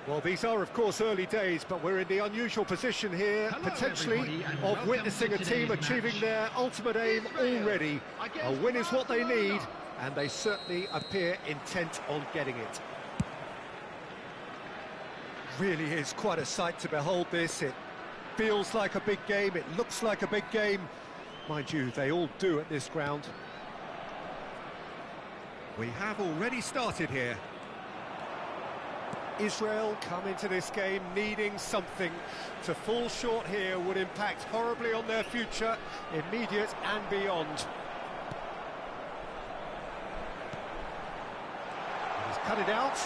Well, these are, of course, early days, but we're in the unusual position here, potentially, of witnessing a team achieving their ultimate aim already. A win is what they need, and they certainly appear intent on getting it. Really is quite a sight to behold this. It feels like a big game, it looks like a big game. Mind you, they all do at this ground. We have already started here. Israel come into this game needing something. To fall short here would impact horribly on their future, immediate and beyond. He's cut it out.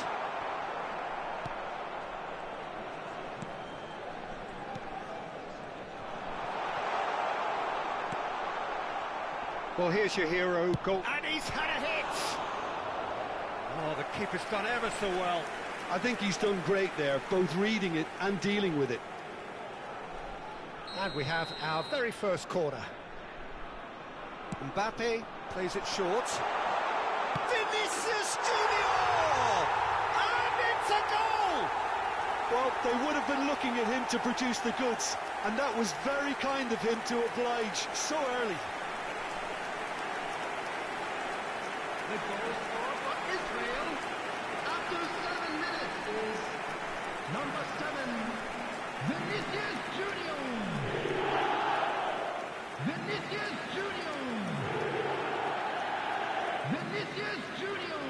Well, here's your hero, goal. And he's had a hit! Oh, the keeper's done ever so well. I think he's done great there, both reading it and dealing with it. And we have our very first corner. Mbappe plays it short. Vinicius Junior! And it's a goal! Well, they would have been looking at him to produce the goods, and that was very kind of him to oblige so early. The goal scorer for Israel after 7 minutes is number 7, Vinicius Junior. Vinicius Junior. Vinicius Junior.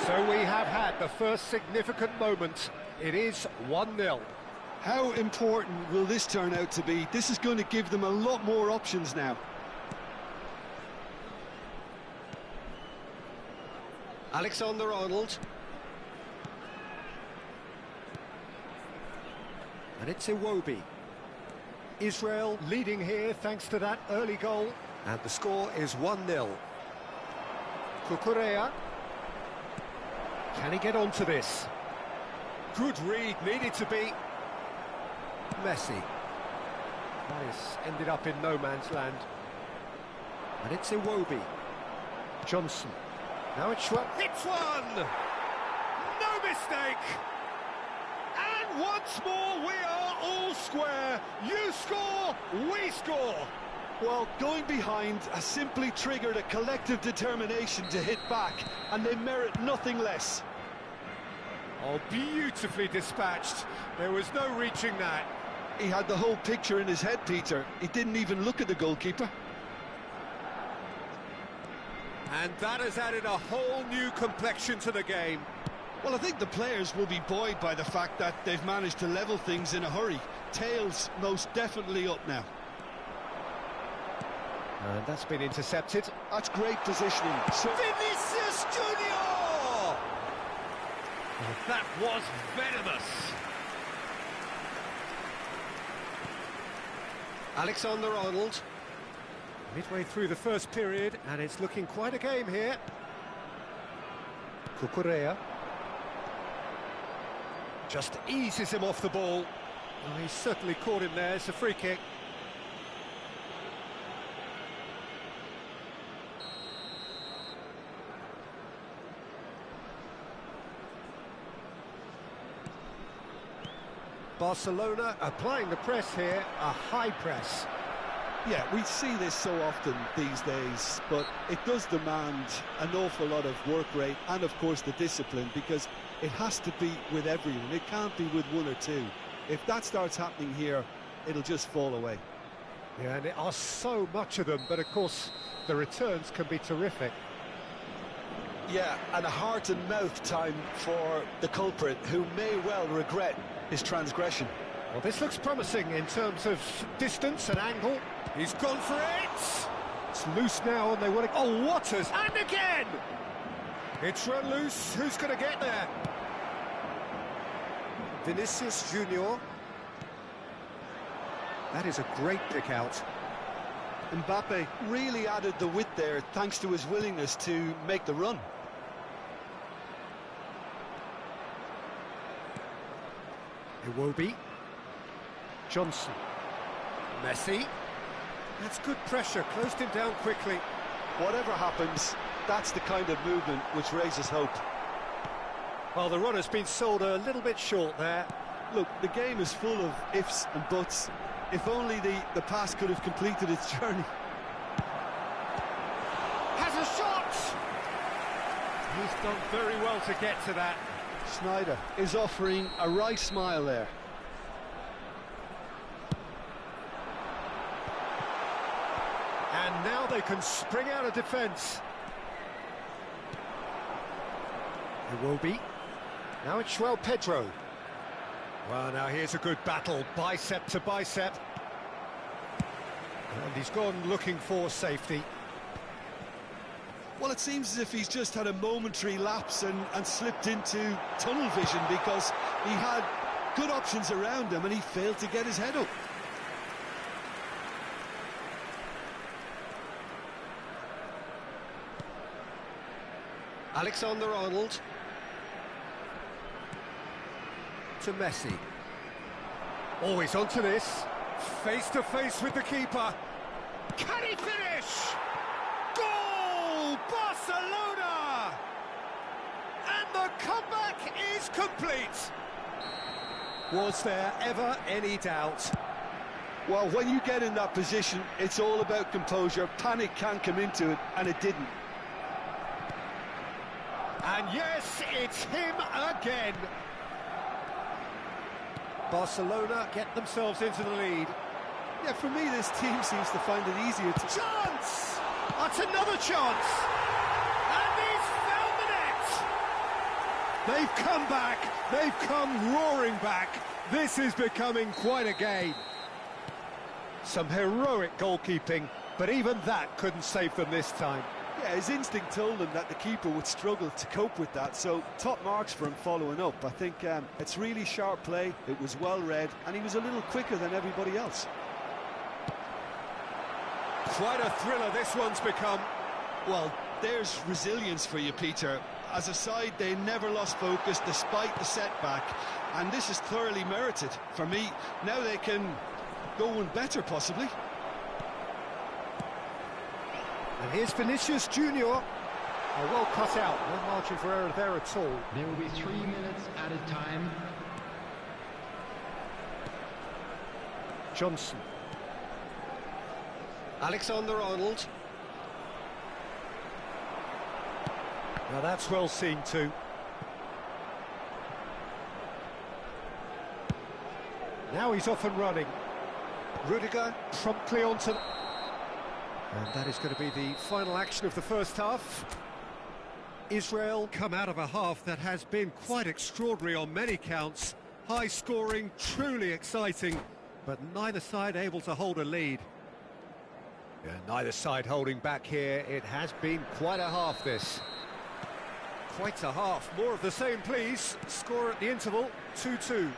So we have had the first significant moment. It is 1-0. How important will this turn out to be? This is going to give them a lot more options now. Alexander-Arnold. And it's Iwobi. Israel leading here thanks to that early goal. And the score is 1-0. Kukurea. Can he get onto this? Good read, needed to be. Messi. This ended up in no man's land. And it's Iwobi. Johnson. Now it's Schwab. Hits one! No mistake! And once more we are all square. You score, we score. Well, going behind has simply triggered a collective determination to hit back, and they merit nothing less. Oh, beautifully dispatched. There was no reaching that. He had the whole picture in his head, Peter. He didn't even look at the goalkeeper. And that has added a whole new complexion to the game. Well, I think the players will be buoyed by the fact that they've managed to level things in a hurry. Tails most definitely up now. And that's been intercepted. That's great positioning. So Vinicius Junior! Oh, that was venomous. Alexander-Arnold. Midway through the first period, and it's looking quite a game here. Kukurea. Just eases him off the ball. Oh, he's certainly caught him there. It's a free kick. Barcelona applying the press here, a high press. yeah, we see this so often these days, but it does demand an awful lot of work rate and, of course, the discipline, because it has to be with everyone. It can't be with one or two. If that starts happening here, it'll just fall away. Yeah, and there are so much of them, but, of course, the returns can be terrific. Yeah, and a heart and mouth time for the culprit, who may well regret his transgression. Well, this looks promising in terms of distance and angle. He's gone for it! It's loose now, and they want to... Oh, Waters! And again! It's run loose. Who's going to get there? Vinicius Junior. That is a great pick out. Mbappe really added the width there, thanks to his willingness to make the run. Iwobi. Johnson. Messi. That's good pressure, closed him down quickly. Whatever happens, that's the kind of movement which raises hope. Well, the run has been sold a little bit short there. Look, the game is full of ifs and buts. If only the pass could have completed its journey. Has a shot! He's done very well to get to that. Snyder is offering a wry smile there. And now they can spring out of defence. It will be. Now it's João Pedro. Well, now here's a good battle, bicep to bicep. And he's gone looking for safety. Well, it seems as if he's just had a momentary lapse and slipped into tunnel vision, because he had good options around him and he failed to get his head up. Alexander-Arnold. To Messi. Always onto this. Face to face with the keeper. Can he finish? Goal! Barcelona! And the comeback is complete. Was there ever any doubt? Well, when you get in that position, it's all about composure. Panic can't come into it, and it didn't. And yes, it's him again. Barcelona get themselves into the lead. Yeah, for me, this team seems to find it easier to... Chance! That's another chance! And he's found the net! They've come back, they've come roaring back. This is becoming quite a game. Some heroic goalkeeping, but even that couldn't save them this time. Yeah, his instinct told him that the keeper would struggle to cope with that, so top marks for him following up. I think it's really sharp play, it was well read, and he was a little quicker than everybody else. Quite a thriller this one's become. Well, there's resilience for you, Peter. As a side, they never lost focus despite the setback, and this is thoroughly merited. For me, now they can go one better, possibly. And here's Vinicius Junior. Oh, well cut out, no margin for error there at all. There will be 3 minutes added time. Johnson. Alexander-Arnold. Now that's well seen too. Now he's off and running. Rudiger promptly onto... And that is going to be the final action of the first half. Israel come out of a half that has been quite extraordinary on many counts. High scoring, truly exciting, but neither side able to hold a lead. Yeah, neither side holding back here. It has been quite a half, this. Quite a half. More of the same, please. Score at the interval, 2-2. And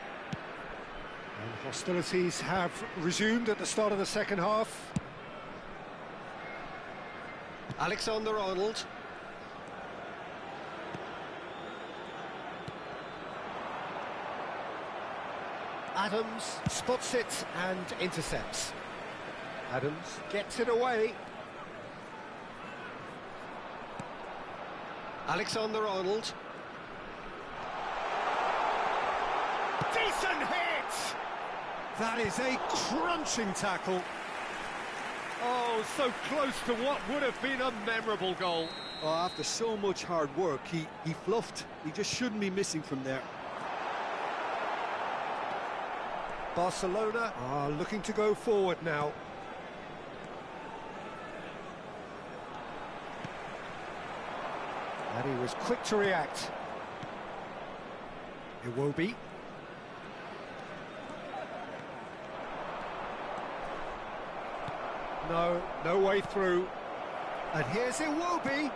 hostilities have resumed at the start of the second half. Alexander-Arnold. Adams spots it and intercepts. Adams gets it away. Alexander-Arnold. Decent hit! That is a crunching tackle. Oh, so close to what would have been a memorable goal. Oh, after so much hard work, he fluffed. He just shouldn't be missing from there. Barcelona are looking to go forward now. And he was quick to react. Iwobi. No way through. And here's Iwobi.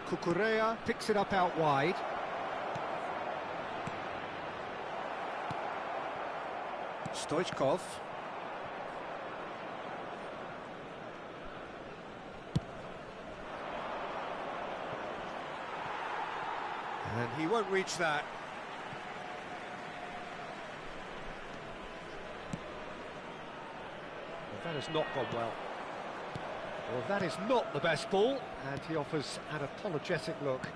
Cucurella picks it up out wide. Stoichkov. And he won't reach that. That has not gone well. Well, that is not the best ball, and he offers an apologetic look.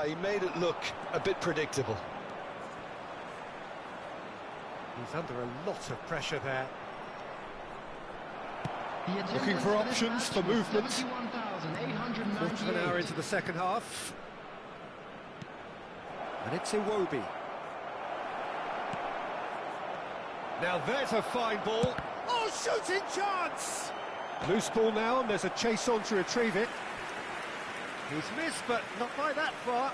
He made it look a bit predictable. He's under a lot of pressure there. Looking for options for movement. Quarter of an hour 71,898. into the second half. And it's Iwobi. Now there's a fine ball. Oh, shooting chance! Loose ball now, and there's a chase on to retrieve it. He's missed, but not by that far.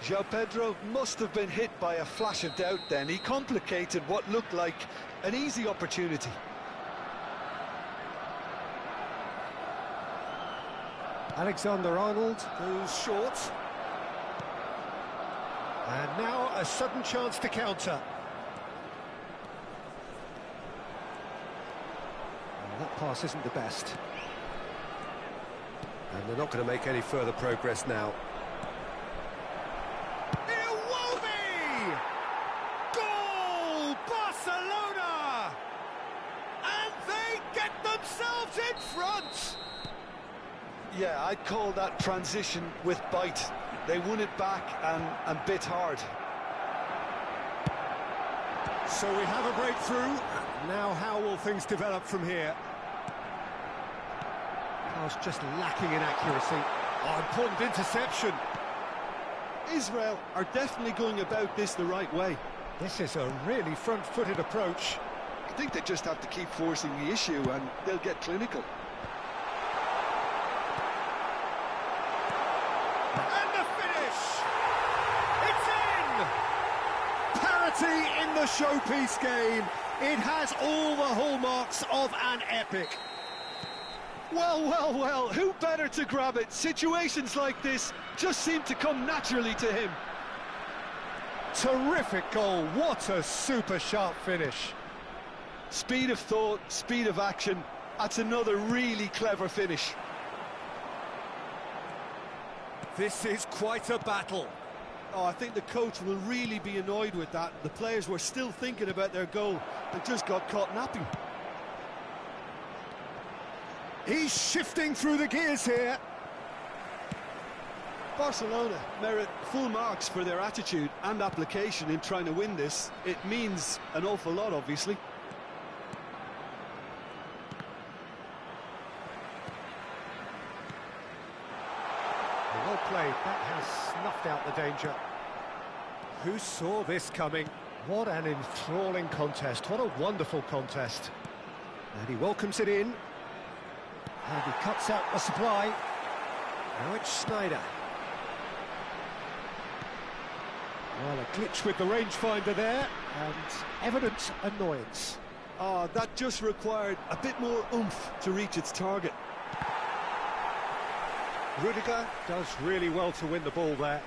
João Pedro must have been hit by a flash of doubt then. He complicated what looked like an easy opportunity. Alexander-Arnold goes short. And now a sudden chance to counter. Well, that pass isn't the best. And they're not going to make any further progress now. Iwobi! Goal! Barcelona! And they get themselves in front! Yeah, I'd call that transition with bite. They won it back and bit hard. So we have a breakthrough. Now how will things develop from here? Pass just lacking in accuracy. Oh, important interception. Israel are definitely going about this the right way. This is a really front-footed approach. I think they just have to keep forcing the issue and they'll get clinical. And the finish! It's in! Parity in the showpiece game. It has all the hallmarks of an epic. Well, well, well, who better to grab it? Situations like this just seem to come naturally to him. Terrific goal. What a super sharp finish. Speed of thought, speed of action. That's another really clever finish. This is quite a battle. Oh, I think the coach will really be annoyed with that. The players were still thinking about their goal and just got caught napping. He's shifting through the gears here. Barcelona merit full marks for their attitude and application in trying to win this. It means an awful lot, obviously. Well played. That has snuffed out the danger. Who saw this coming? What an enthralling contest. What a wonderful contest. And he welcomes it in. And he cuts out the supply. Now it's Sneijder. Well, a glitch with the rangefinder there, and evident annoyance. Oh, that just required a bit more oomph to reach its target. Rudiger does really well to win the ball there.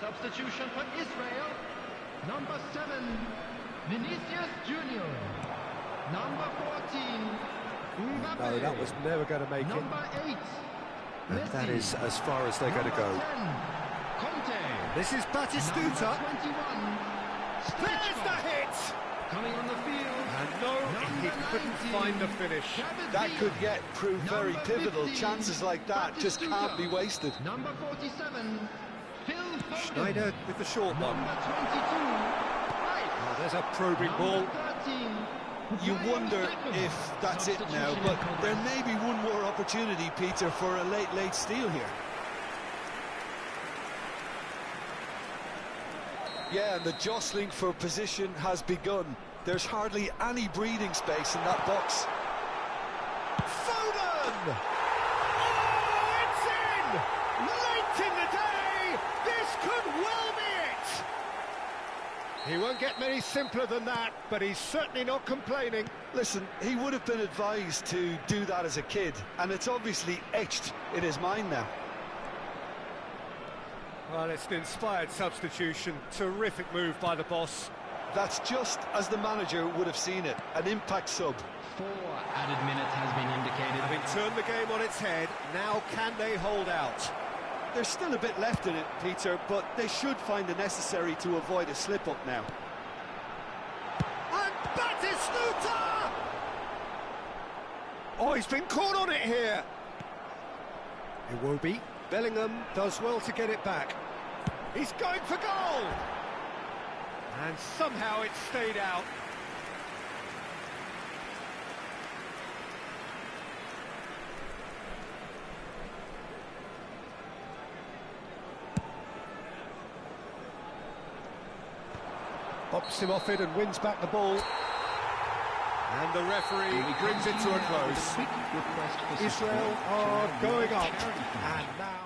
Substitution for Israel. Number 7, Vinicius Junior. Number 14, Mbappe. No, that was never going to make it. Number 8, And Messi. that is as far as they're going to go. Number 10, Conte. This is Batistuta. Number 21, There's the hit! coming on the field. And no, he Number couldn't 19, find the finish. David That Villa. could yet prove very Number pivotal. 15, Chances like that just Batistuta. can't be wasted. Number 47, Phil Foden. Sneijder with the short one. Number 22, right. There's a probing ball. Number 13. You Ryan wonder Slippen. if that's it now, Substitution but in progress. there may be one more opportunity, Peter, for a late steal here. Yeah, and the jostling for position has begun. There's hardly any breathing space in that box. Foden! Oh, it's in! Late in the day! This could well be it! He won't get many simpler than that, but he's certainly not complaining. Listen, he would have been advised to do that as a kid, and it's obviously etched in his mind now. Well, it's an inspired substitution. Terrific move by the boss. That's just as the manager would have seen it, an impact sub. 4 added minutes has been indicated. Having turned the game on its head, now can they hold out? There's still a bit left in it, Peter, but they should find the necessary to avoid a slip-up now. And Batistuta! Oh, he's been caught on it here. Iwobi. Bellingham does well to get it back. He's going for goal! And somehow it stayed out. Pops him off it and wins back the ball. And the referee brings it to a close. Israel are going up. And now...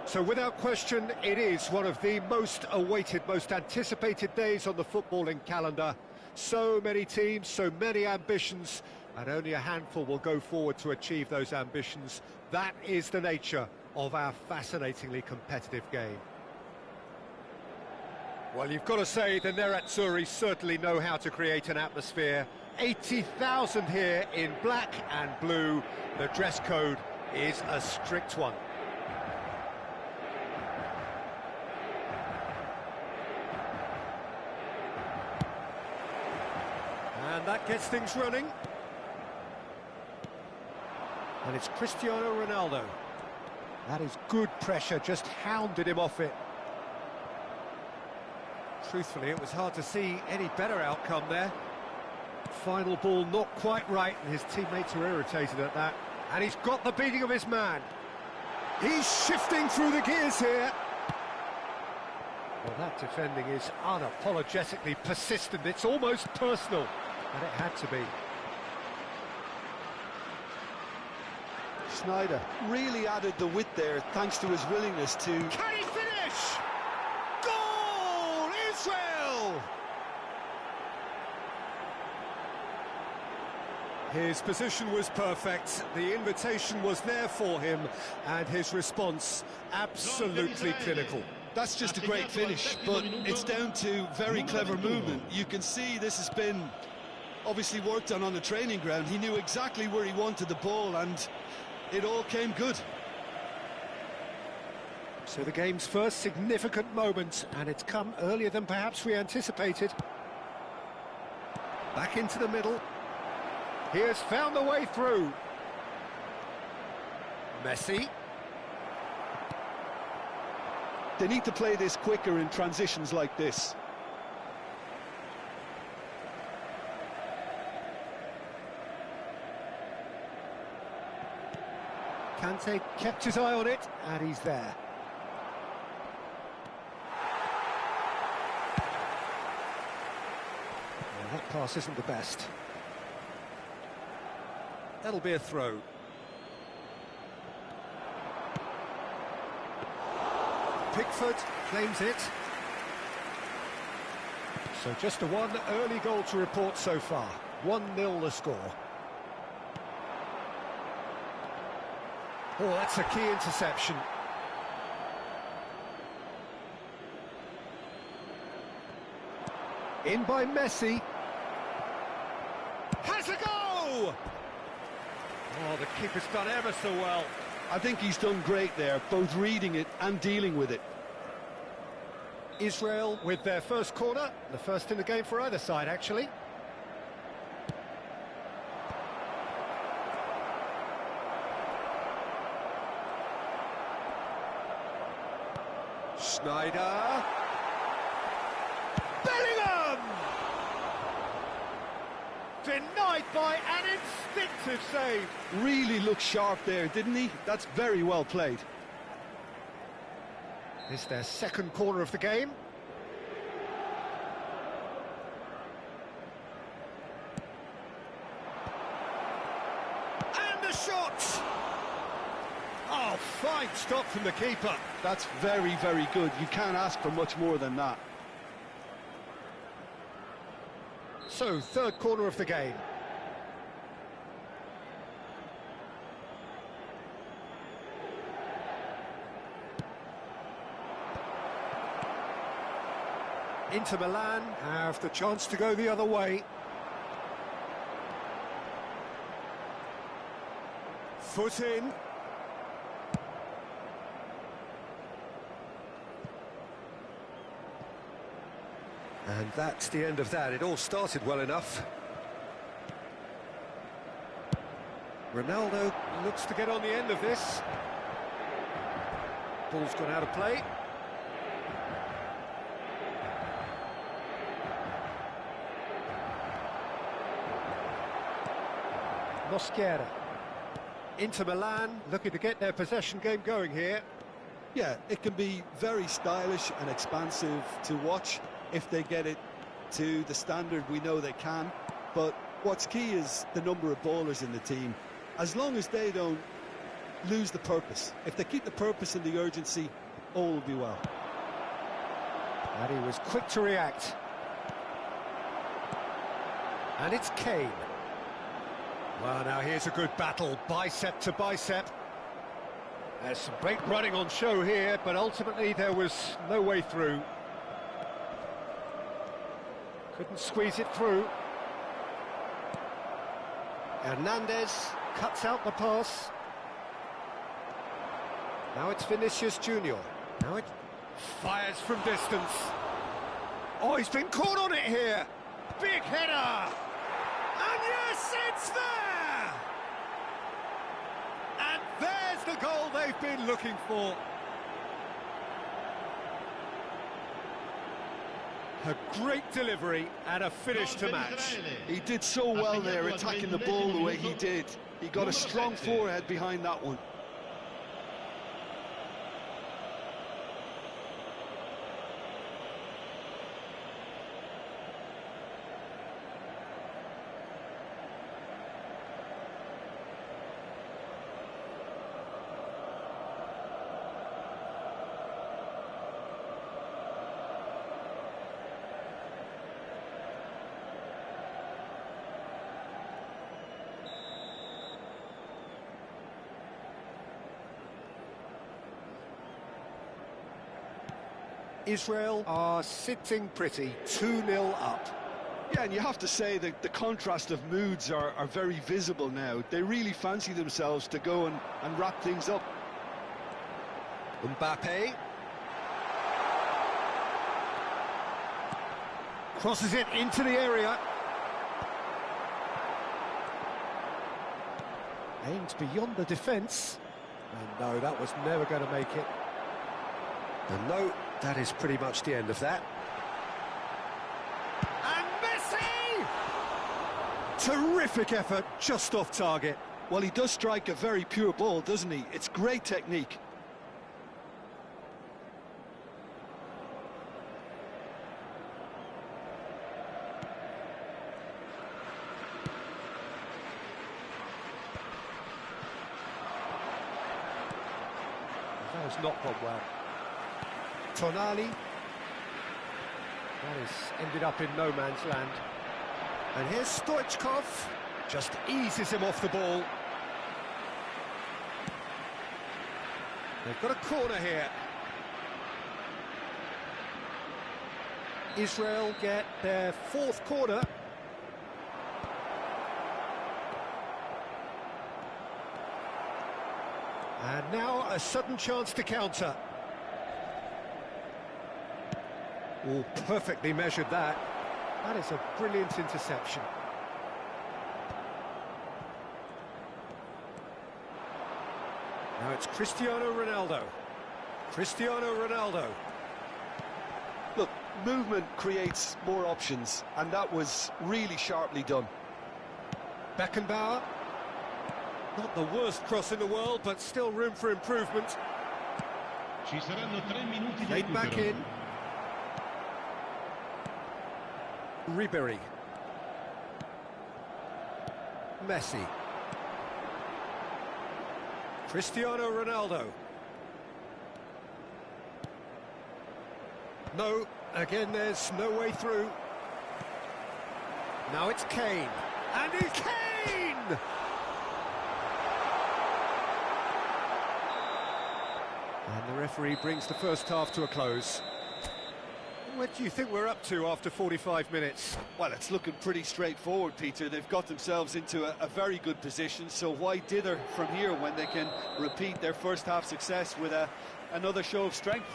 So without question, it is one of the most awaited, most anticipated days on the footballing calendar. So many teams, so many ambitions, and only a handful will go forward to achieve those ambitions. That is the nature of our fascinatingly competitive game. Well, you've got to say the Nerazzurri certainly know how to create an atmosphere. 80,000 here in black and blue. The dress code is a strict one. And that gets things running. And it's Cristiano Ronaldo. That is good pressure, just hounded him off it. Truthfully, it was hard to see any better outcome there. Final ball not quite right, and his teammates are irritated at that. And he's got the beating of his man. He's shifting through the gears here. Well, that defending is unapologetically persistent. It's almost personal, and it had to be. Sneijder really added the width there thanks to his willingness to... Can he finish? Goal! Israel! His position was perfect, the invitation was there for him, and his response absolutely clinical. That's just a great finish, but it's down to very clever movement. You can see this has been obviously worked on the training ground. He knew exactly where he wanted the ball, and it all came good. So the game's first significant moment, and it's come earlier than perhaps we anticipated. Back into the middle. He has found the way through. Messi. They need to play this quicker in transitions like this. Kante kept his eye on it, and he's there. Well, that pass isn't the best. That'll be a throw. Pickford claims it. So just a one early goal to report so far. 1-0 the score. Oh, that's a key interception. In by Messi. Has a go! Oh, the keeper's done ever so well. I think he's done great there, both reading it and dealing with it. Israel with their first corner, the first in the game for either side, actually. Sneijder. Bellingham! Denied by an instinctive save. Really looked sharp there, didn't he? That's very well played. It's their second corner of the game. And the shot! Oh, fine stop from the keeper. That's very, very good. You can't ask for much more than that. So, third corner of the game. Inter Milan have the chance to go the other way. Foot in. And that's the end of that. It all started well enough. Ronaldo looks to get on the end of this. Ball's gone out of play. Mosquera. Inter Milan looking to get their possession game going here. Yeah, it can be very stylish and expansive to watch if they get it to the standard we know they can. But what's key is the number of ballers in the team. As long as they don't lose the purpose, if they keep the purpose and the urgency, all will be well. And he was quick to react. And it's Kane. Well, now here's a good battle, bicep to bicep. There's some great running on show here, but ultimately there was no way through. Couldn't squeeze it through. Hernandez cuts out the pass. Now it's Vinicius Junior. Now it fires from distance. Oh, he's been caught on it here. Big header. And yes, it's there! And there's the goal they've been looking for. A great delivery and a finish to match. He did so well there, attacking the ball the way he did. He got a strong forehead behind that one. Israel are sitting pretty, 2-0 up. Yeah, and you have to say that the contrast of moods are very visible now. They really fancy themselves to go and wrap things up. Mbappe. Crosses it into the area. Aimed beyond the defence. And no, that was never going to make it. And no, that is pretty much the end of that. And Messi! Terrific effort, just off target. Well, he does strike a very pure ball, doesn't he? It's great technique. That has not gone well. Tonali. That has ended up in no man's land. And here's Stoichkov. Just eases him off the ball. They've got a corner here. Israel get their fourth corner. And now a sudden chance to counter. Oh, perfectly measured that. That is a brilliant interception. Now it's Cristiano Ronaldo. Cristiano Ronaldo. Look, movement creates more options, and that was really sharply done. Beckenbauer. Not the worst cross in the world, but still room for improvement. Played back in. Ribery. Messi. Cristiano Ronaldo. No, again there's no way through. Now it's Kane. And it's Kane! And the referee brings the first half to a close. What do you think we're up to after 45 minutes? Well, it's looking pretty straightforward, Peter. They've got themselves into a very good position, so why dither from here when they can repeat their first half success with another show of strength?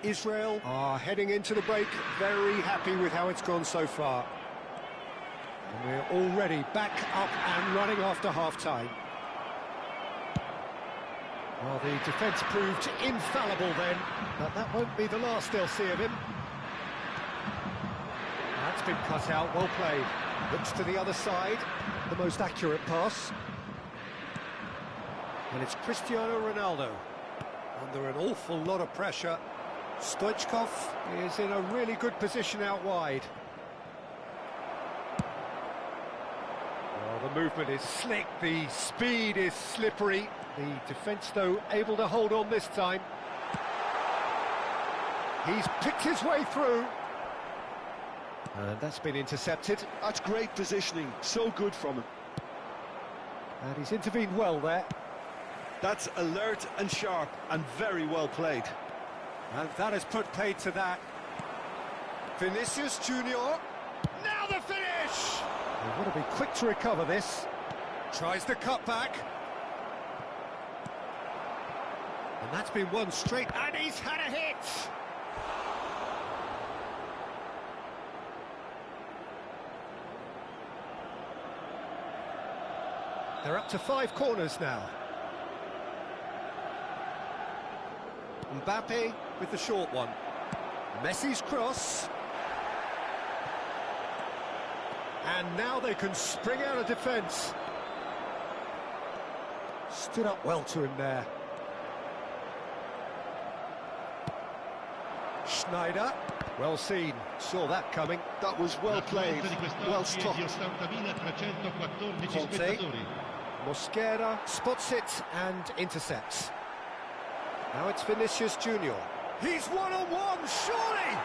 Israel are heading into the break very happy with how it's gone so far. And we're already back up and running after half-time. Well, the defence proved infallible then, but that won't be the last they'll see of him. That's been cut out, well played. Looks to the other side, the most accurate pass. And it's Cristiano Ronaldo. Under an awful lot of pressure. Stoichkov is in a really good position out wide. Well, the movement is slick, the speed is slippery. The defence, though, able to hold on this time. He's picked his way through. And that's been intercepted. That's great positioning, so good from him. And he's intervened well there. That's alert and sharp and very well played. And that has put paid to that. Vinicius Junior. Now the finish! They want to be quick to recover this. Tries the cut back. And that's been one straight, and he's had a hit! They're up to 5 corners now. Mbappe with the short one. Messi's cross. And now they can spring out of defence. Stood up well to him there. Schneider, well seen, saw that coming. That was well played, well stopped. Conte, Mosquera spots it and intercepts. Now it's Vinicius Junior. He's one-on-one, surely!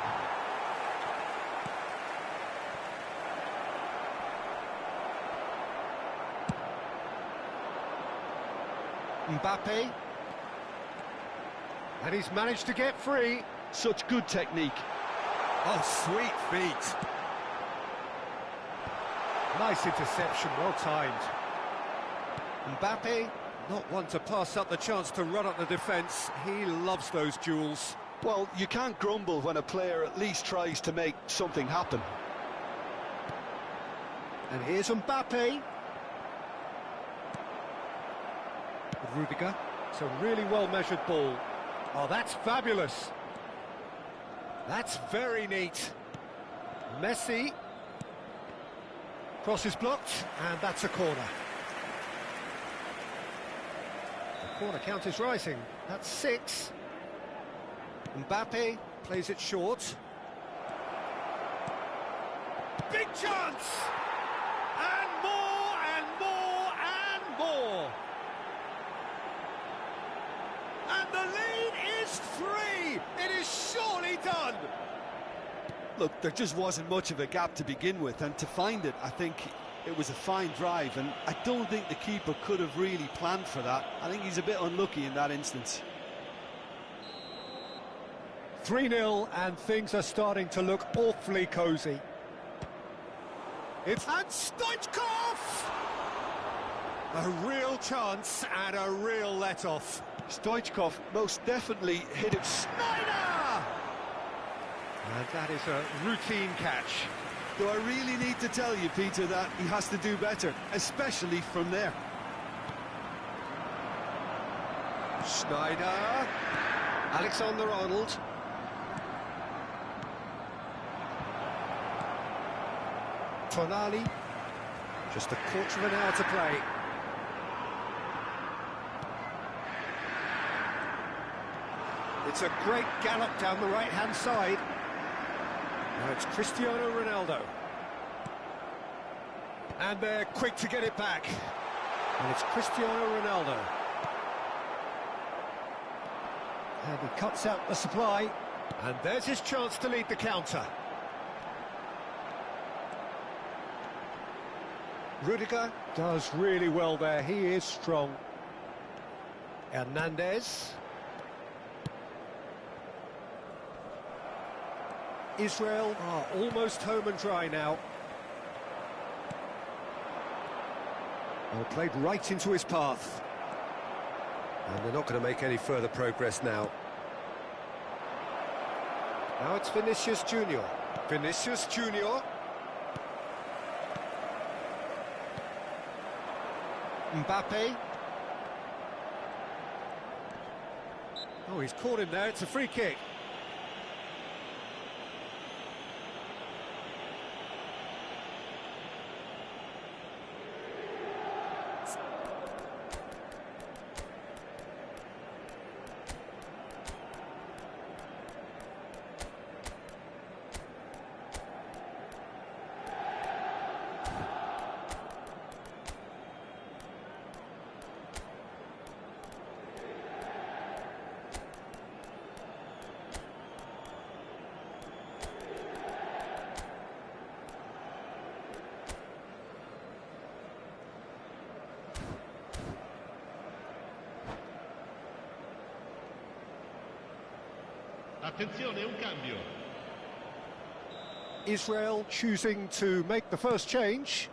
Mbappe. And he's managed to get free. Such good technique. Oh, sweet feet. Nice interception, well timed. Mbappe, not one to pass up the chance to run up the defence. He loves those duels. Well, you can't grumble when a player at least tries to make something happen. And here's Mbappe. Rudiger. It's a really well-measured ball. Oh, that's fabulous. That's very neat. Messi. Cross is blocked, and that's a corner. The corner count is rising. That's 6. Mbappe plays it short. Big chance! And more, and more, and more! And the lead is 3! It is surely done! Look, there just wasn't much of a gap to begin with, and to find it, I think it was a fine drive, and I don't think the keeper could have really planned for that. I think he's a bit unlucky in that instance. 3-0, and things are starting to look awfully cosy. It's and Stoichkov! A real chance and a real let-off. Stoichkov most definitely hit it. Schneider! And that is a routine catch. Do I really need to tell you, Peter, that he has to do better, especially from there? Schneider. Alexander-Arnold. Tonali. Just a quarter of an hour to play. It's a great gallop down the right-hand side. Now it's Cristiano Ronaldo. And they're quick to get it back. And it's Cristiano Ronaldo. And he cuts out the supply. And there's his chance to lead the counter. Rudiger does really well there. He is strong. Hernandez. Israel are almost home and dry now. Well, played right into his path. And they're not going to make any further progress now. Now it's Vinicius Junior. Vinicius Junior. Mbappe. Oh, he's caught him there. It's a free kick. Attenzione, un cambio. Israel choosing to make the first change.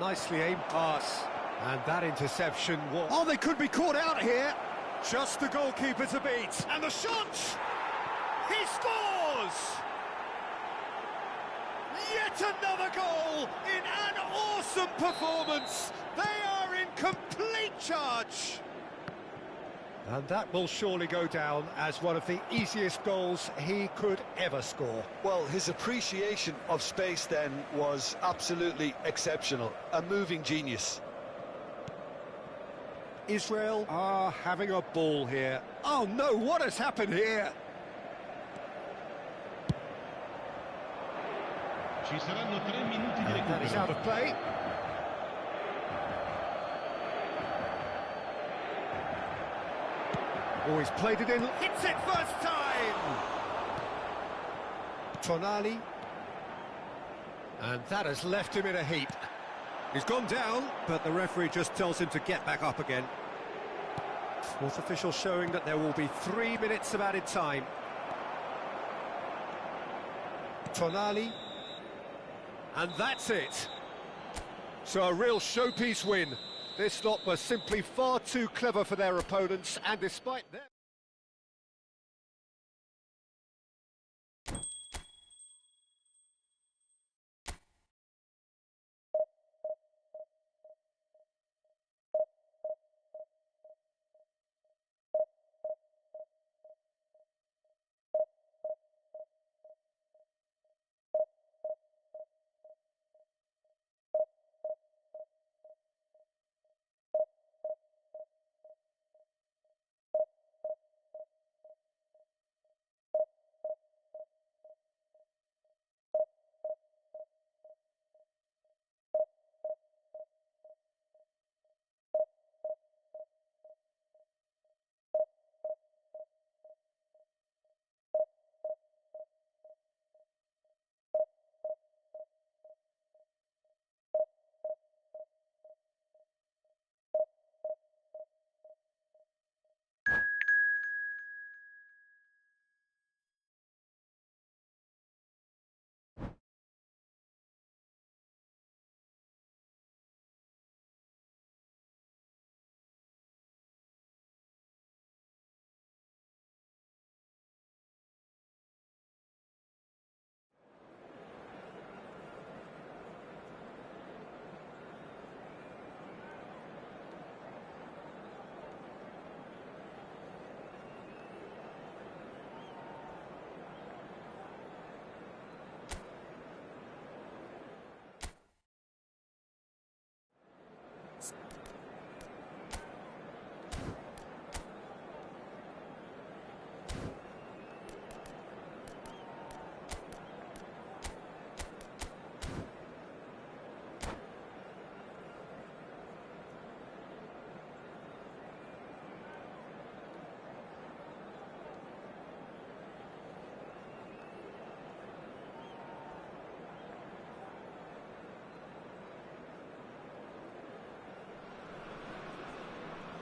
Nicely aimed pass. And that interception was... Oh, they could be caught out here. Just the goalkeeper to beat. And the shot! He scores! Yet another goal in an awesome performance. They are in complete charge. And that will surely go down as one of the easiest goals he could ever score. Well, his appreciation of space then was absolutely exceptional. A moving genius. Israel are having a ball here. Oh no, what has happened here? Ci saranno 3 minuti di That is recupero. out of play. Oh, he's played it in. Hits it first time! Tonali. And that has left him in a heap. He's gone down, but the referee just tells him to get back up again. Fourth official showing that there will be 3 minutes of added time. Tonali. And that's it. So a real showpiece win. This lot were simply far too clever for their opponents, and despite them...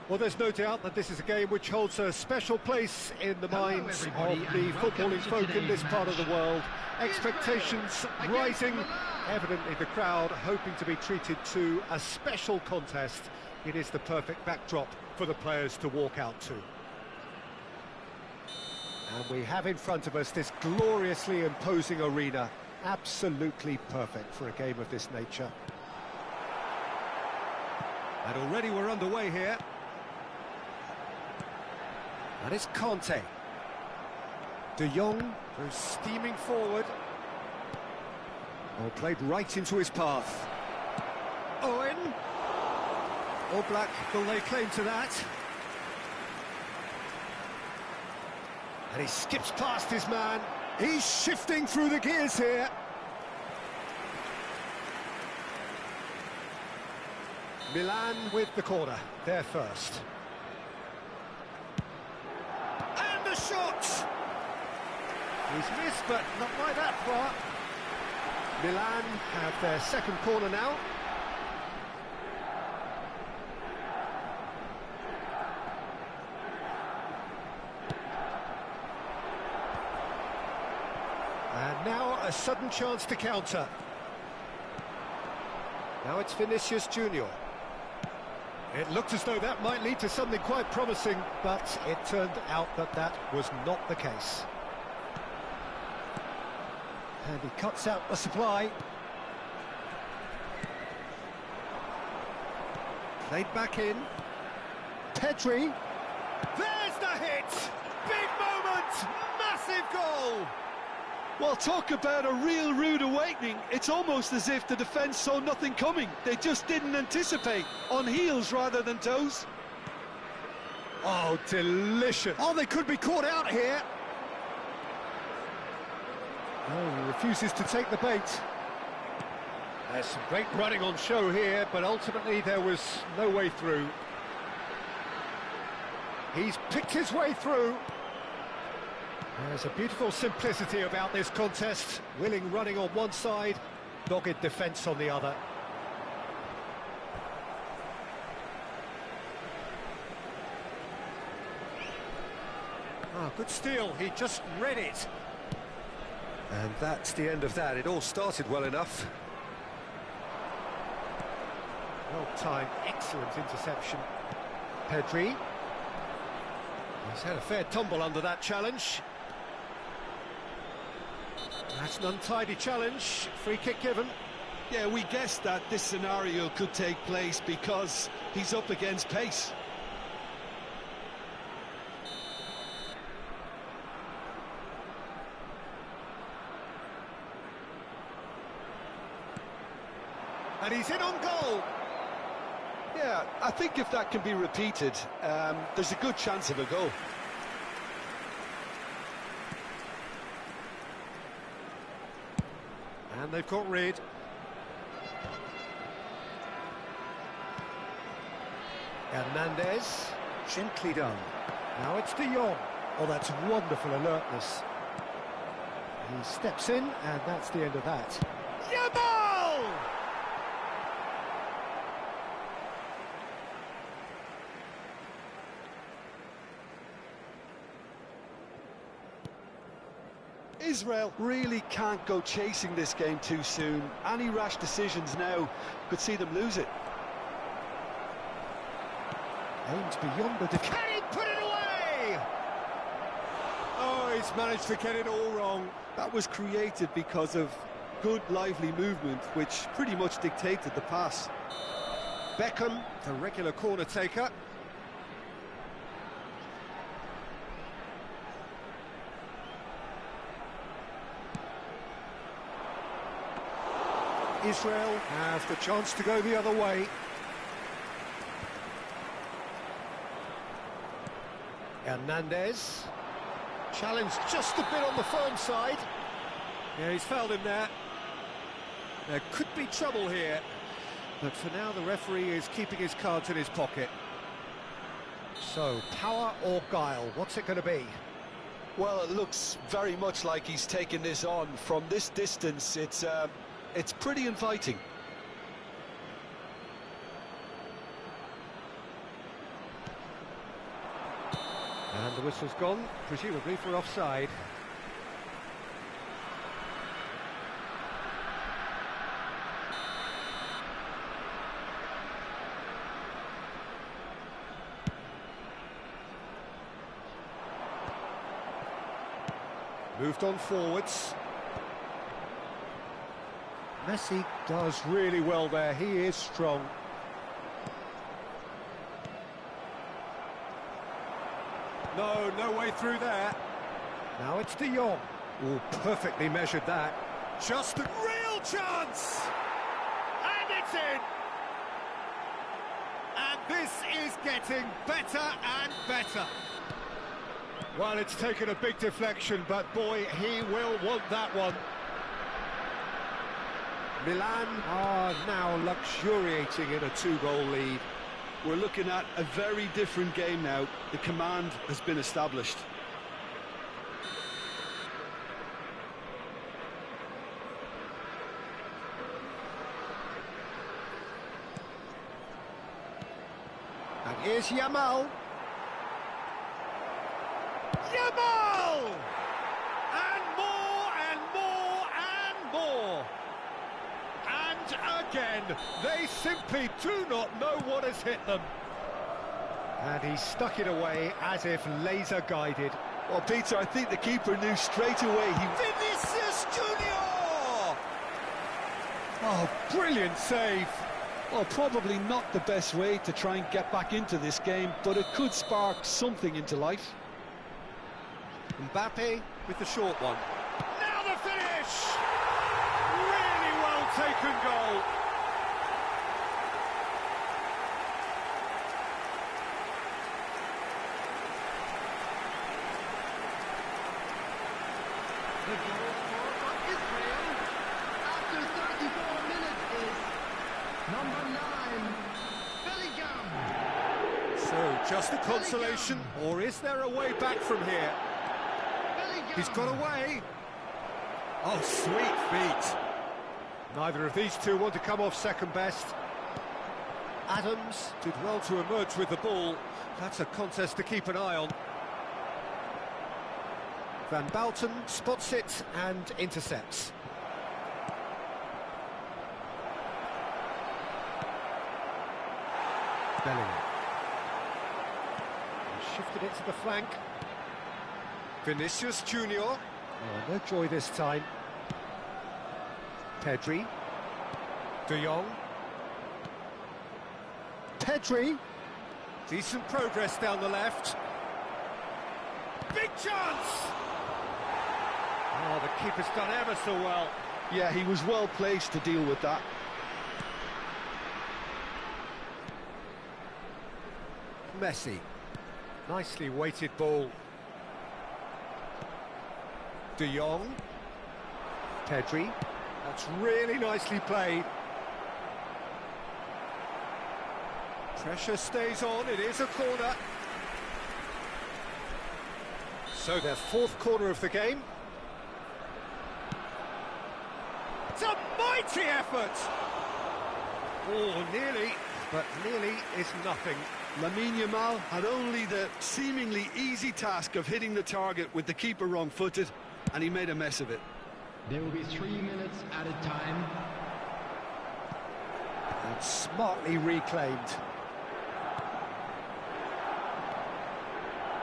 Well, there's no doubt that this is a game which holds a special place in the minds of the footballing folk in this part of the world. Expectations rising, evidently the crowd hoping to be treated to a special contest. It is the perfect backdrop for the players to walk out to. And we have in front of us this gloriously imposing arena, absolutely perfect for a game of this nature. And already we're underway here. And it's Conte. De Jong goes steaming forward. Oh, played right into his path. Owen. All Black will lay claim to that. And he skips past his man. He's shifting through the gears here. Milan with the corner, there first. And the shot! He's missed, but not by that far. Milan have their second corner now. And now a sudden chance to counter. Now it's Vinicius Junior. It looked as though that might lead to something quite promising, but it turned out that that was not the case. And he cuts out the supply. Played back in. Pedri. There's the hit! Big moment! Massive goal! Well, talk about a real rude awakening. It's almost as if the defence saw nothing coming. They just didn't anticipate, on heels rather than toes. Oh, delicious. Oh, they could be caught out here. Oh, he refuses to take the bait. There's some great running on show here, but ultimately there was no way through. He's picked his way through. There's a beautiful simplicity about this contest. Willing running on one side, dogged defence on the other. Ah, good steal, he just read it. And that's the end of that. It all started well enough. Well-timed, excellent interception. Pedri. He's had a fair tumble under that challenge. That's an untidy challenge. Free kick given. Yeah, we guessed that this scenario could take place because he's up against pace. And he's in on goal. Yeah, I think if that can be repeated, there's a good chance of a goal. And they've got rid. Hernandez, gently done. Now it's De Jong. Oh, that's wonderful alertness. He steps in, and that's the end of that. Yamal! Israel really can't go chasing this game too soon. Any rash decisions now could see them lose it. Aims beyond the defence. Can he put it away? Oh, he's managed to get it all wrong. That was created because of good, lively movement, which pretty much dictated the pass. Beckham, the regular corner taker. Israel have the chance to go the other way. Hernandez. Challenged just a bit on the firm side. Yeah, he's fouled him there. There could be trouble here. But for now, the referee is keeping his cards in his pocket. So, power or guile, what's it going to be? Well, it looks very much like he's taken this on. From this distance, it's pretty inviting. And the whistle's gone, presumably for offside. Moved on forwards. Messi does really well there, he is strong. No way through there. Now it's De Jong. Oh, perfectly measured that. Just a real chance! And it's in! And this is getting better and better. Well, it's taken a big deflection, but boy, he will want that one. Milan are now luxuriating in a 2-goal lead. We're looking at a very different game now. The command has been established. And here's Yamal. Yamal! And more again. They simply do not know what has hit them. And he stuck it away as if laser guided. Well, Peter, I think the keeper knew straight away he... Vinicius Junior! Oh, brilliant save. Well, probably not the best way to try and get back into this game, but it could spark something into life. Mbappe with the short one. Now the finish! Really well taken goal. The goal scorer for Israel after 34 minutes is number 9, Bellingham. So, just a consolation, or is there a way back from here? He's got away. Oh, sweet feet. Neither of these two want to come off second best. Adams did well to emerge with the ball. That's a contest to keep an eye on. Van Bouten spots it and intercepts. Bellingham. Shifted it to the flank. Vinicius Junior. Oh, no joy this time. Pedri. De Jong. Pedri. Decent progress down the left. Big chance! Oh, the keeper's done ever so well. Yeah, he was well placed to deal with that. Messi. Nicely weighted ball. De Jong. Pedri. That's really nicely played. Pressure stays on, it is a corner. So their fourth corner of the game. It's a mighty effort! Oh, nearly, but nearly is nothing. Lamine Yamal had only the seemingly easy task of hitting the target with the keeper wrong-footed, and he made a mess of it. There will be 3 minutes added time. And smartly reclaimed.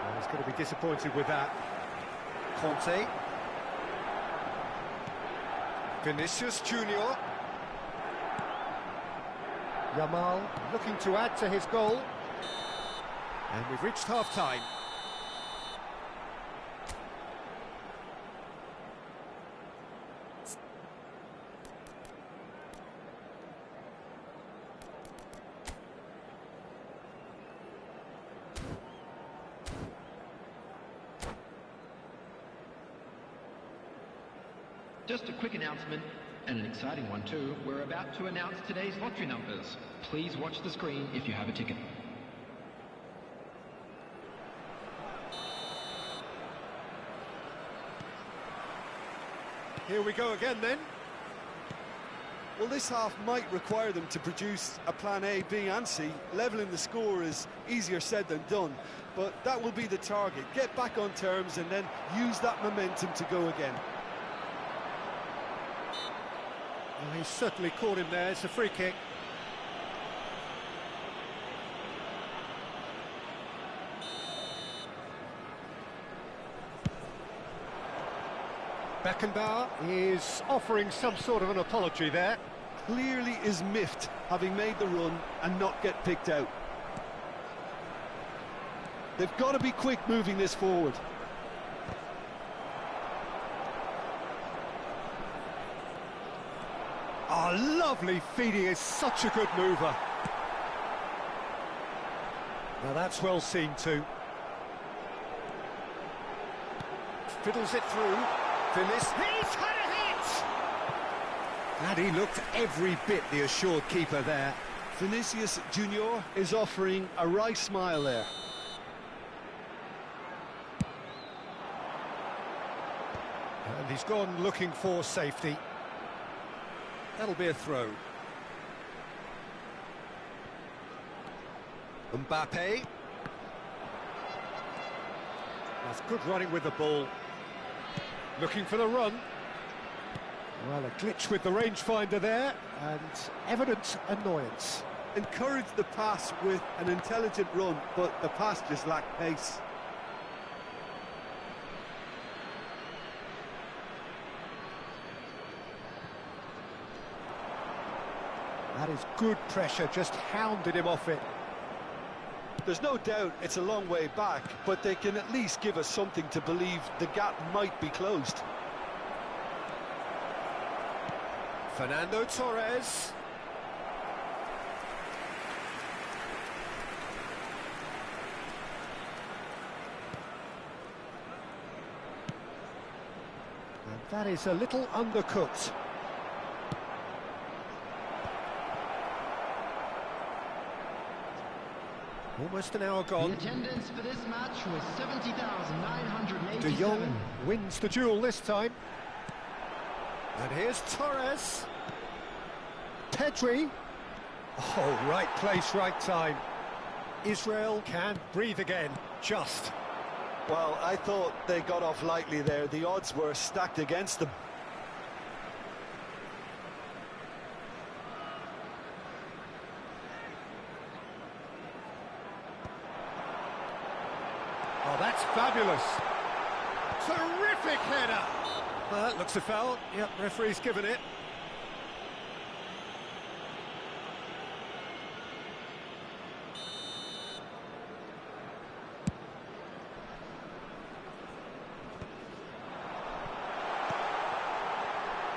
Well, he's going to be disappointed with that. Conte. Vinicius Junior. Yamal looking to add to his goal. And we've reached half-time. Just a quick announcement, and an exciting one too. We're about to announce today's lottery numbers. Please watch the screen if you have a ticket. Here we go again then. Well, this half might require them to produce a plan A, B and C. Levelling the score is easier said than done, but that will be the target. Get back on terms and then use that momentum to go again. Well, he's certainly caught him there. It's a free kick. Beckenbauer is offering some sort of an apology there. Clearly is miffed, having made the run and not get picked out. They've got to be quick moving this forward. Oh, lovely feed. He is such a good mover. Now that's well seen too. Fiddles it through. Phyllis, he's had a hit! And he looked every bit the assured keeper there. Vinicius Junior is offering a wry smile there. And he's gone looking for safety. That'll be a throw. Mbappe. That's good running with the ball. Looking for the run. Well, a glitch with the rangefinder there, and evident annoyance. Encourage the pass with an intelligent run, but the pass just lacked pace. That is good pressure, just hounded him off it. There's no doubt it's a long way back, but they can at least give us something to believe the gap might be closed. Fernando Torres. And that is a little undercooked. Almost an hour gone. The attendance for this match was 70,987. De Jong wins the duel this time. And here's Torres. Pedri. Oh, right place, right time. Israel can breathe again, just. Well, I thought they got off lightly there. The odds were stacked against them. Oh, that's fabulous. Terrific header. Well, that looks a foul. Yep, referee's given it.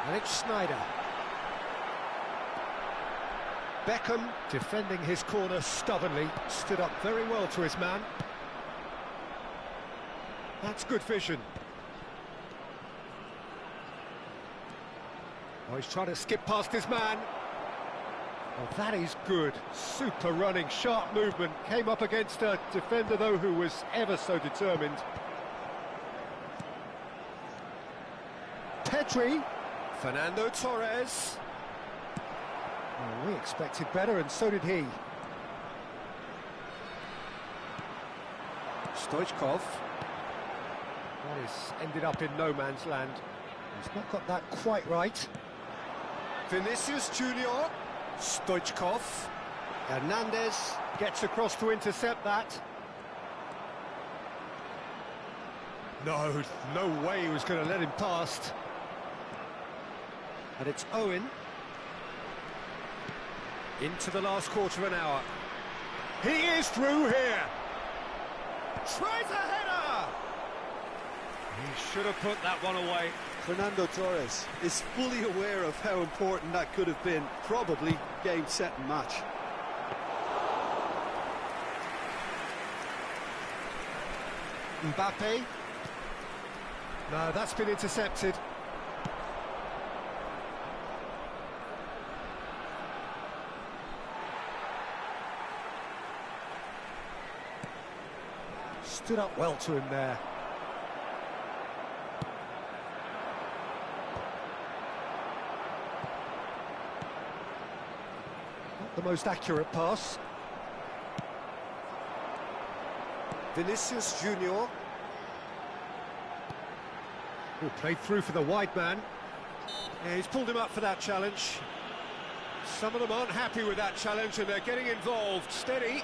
And it's Snyder. Beckham defending his corner stubbornly, stood up very well to his man. That's good vision. Oh, he's trying to skip past his man. Oh, that is good. Super running, sharp movement. Came up against a defender, though, who was ever so determined. Pedri. Fernando Torres. Oh, we expected better, and so did he. Stoichkov. That is ended up in no man's land. He's not got that quite right. Vinicius Junior. Stoichkov. Hernandez gets across to intercept that. No way he was going to let him past. And it's Owen. Into the last quarter of an hour. He is through here. Tries a header. He should have put that one away. Fernando Torres is fully aware of how important that could have been. Probably game, set and match. Mbappe. No, that's been intercepted. Stood up well to him there. Not the most accurate pass. Vinicius Junior. Oh, played through for the wide man. Yeah, he's pulled him up for that challenge. Some of them aren't happy with that challenge and they're getting involved. Steady.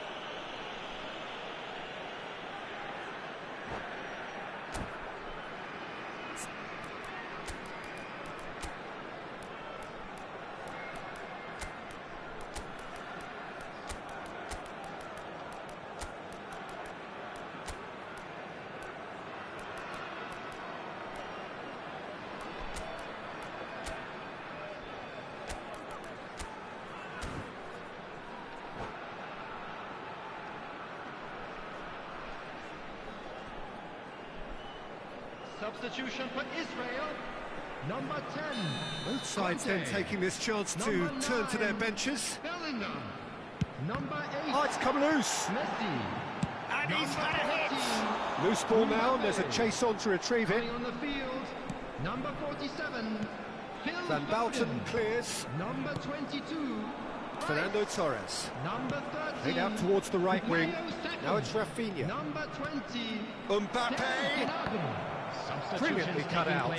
Substitution for Israel, number 10. Both sides then taking this chance to Number turn to their 9, benches. Bellingham. Number 8. Oh, it's come loose. Messi. And he's Number had a 14, hit. Loose ball now, and there's a chase on to retrieve it. Coming on the field, number 47, Phil Van Bouten Foden. clears. Number 22, Fernando Torres. number 13, Played out towards the right wing. Bukayo Saka. Now it's Rafinha. Number 20, Mbappe. Sergio Gnabry. Brilliantly cut out.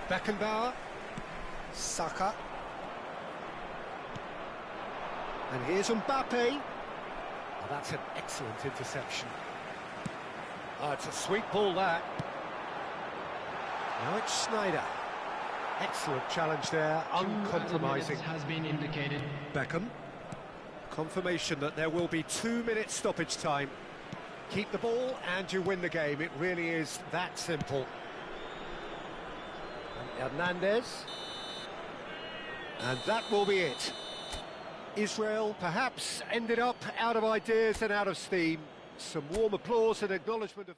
Beckenbauer. Saka. And here's Mbappe. Oh, that's an excellent interception. Oh, it's a sweet ball, that. Now it's Schneider. Excellent challenge there, uncompromising. Has been indicated. Beckham. Confirmation that there will be 2 minutes stoppage time. Keep the ball and you win the game. It really is that simple. And Hernandez. And that will be it. Israel perhaps ended up out of ideas and out of steam. Some warm applause and acknowledgement of...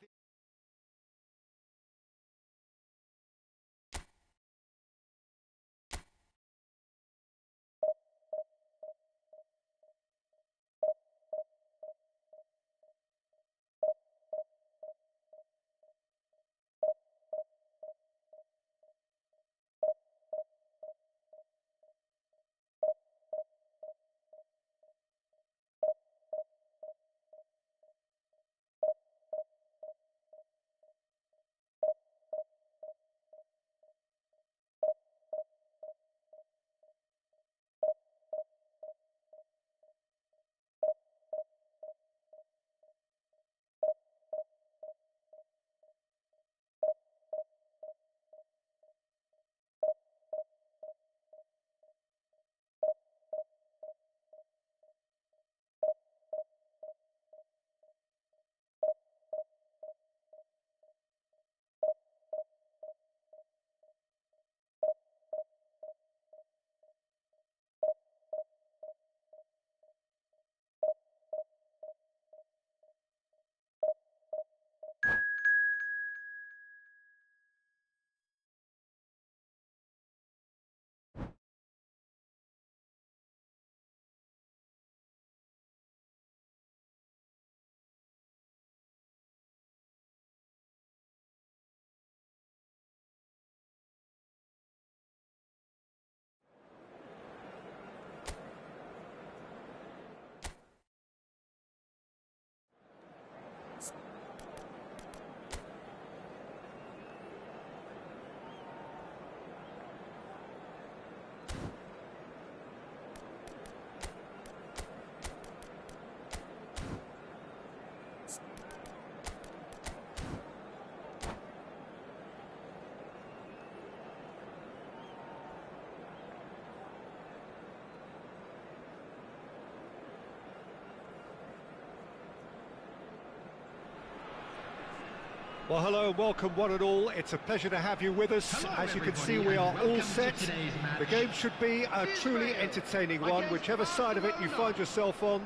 Well, hello and welcome one and all. It's a pleasure to have you with us. Hello, as you can everybody, see, we are and all welcome to set. today's match. The game should be a truly entertaining one, whichever side of it you find yourself on.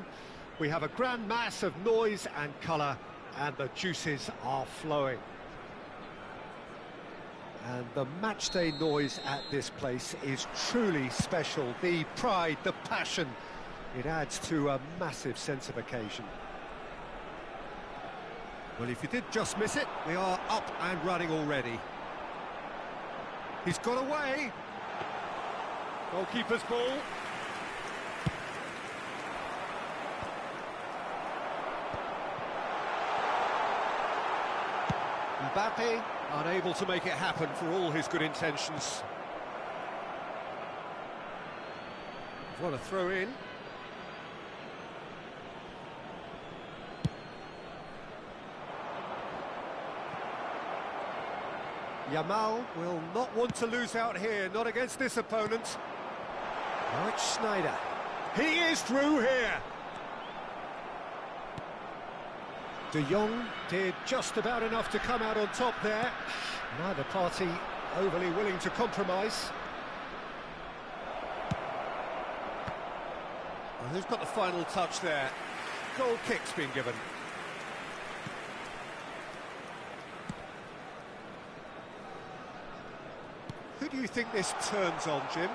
We have a grand mass of noise and colour, and the juices are flowing. And the matchday noise at this place is truly special. The pride, the passion, it adds to a massive sense of occasion. Well, if you did just miss it, we are up and running already. He's got away. Goalkeeper's ball. Mbappe unable to make it happen for all his good intentions. What a throw in. Yamal will not want to lose out here, not against this opponent. Now it's Schneider. He is through here. De Jong did just about enough to come out on top there. Neither party overly willing to compromise. Well, who's got the final touch there? Goal kick's been given. Who do you think this turns on, Jim?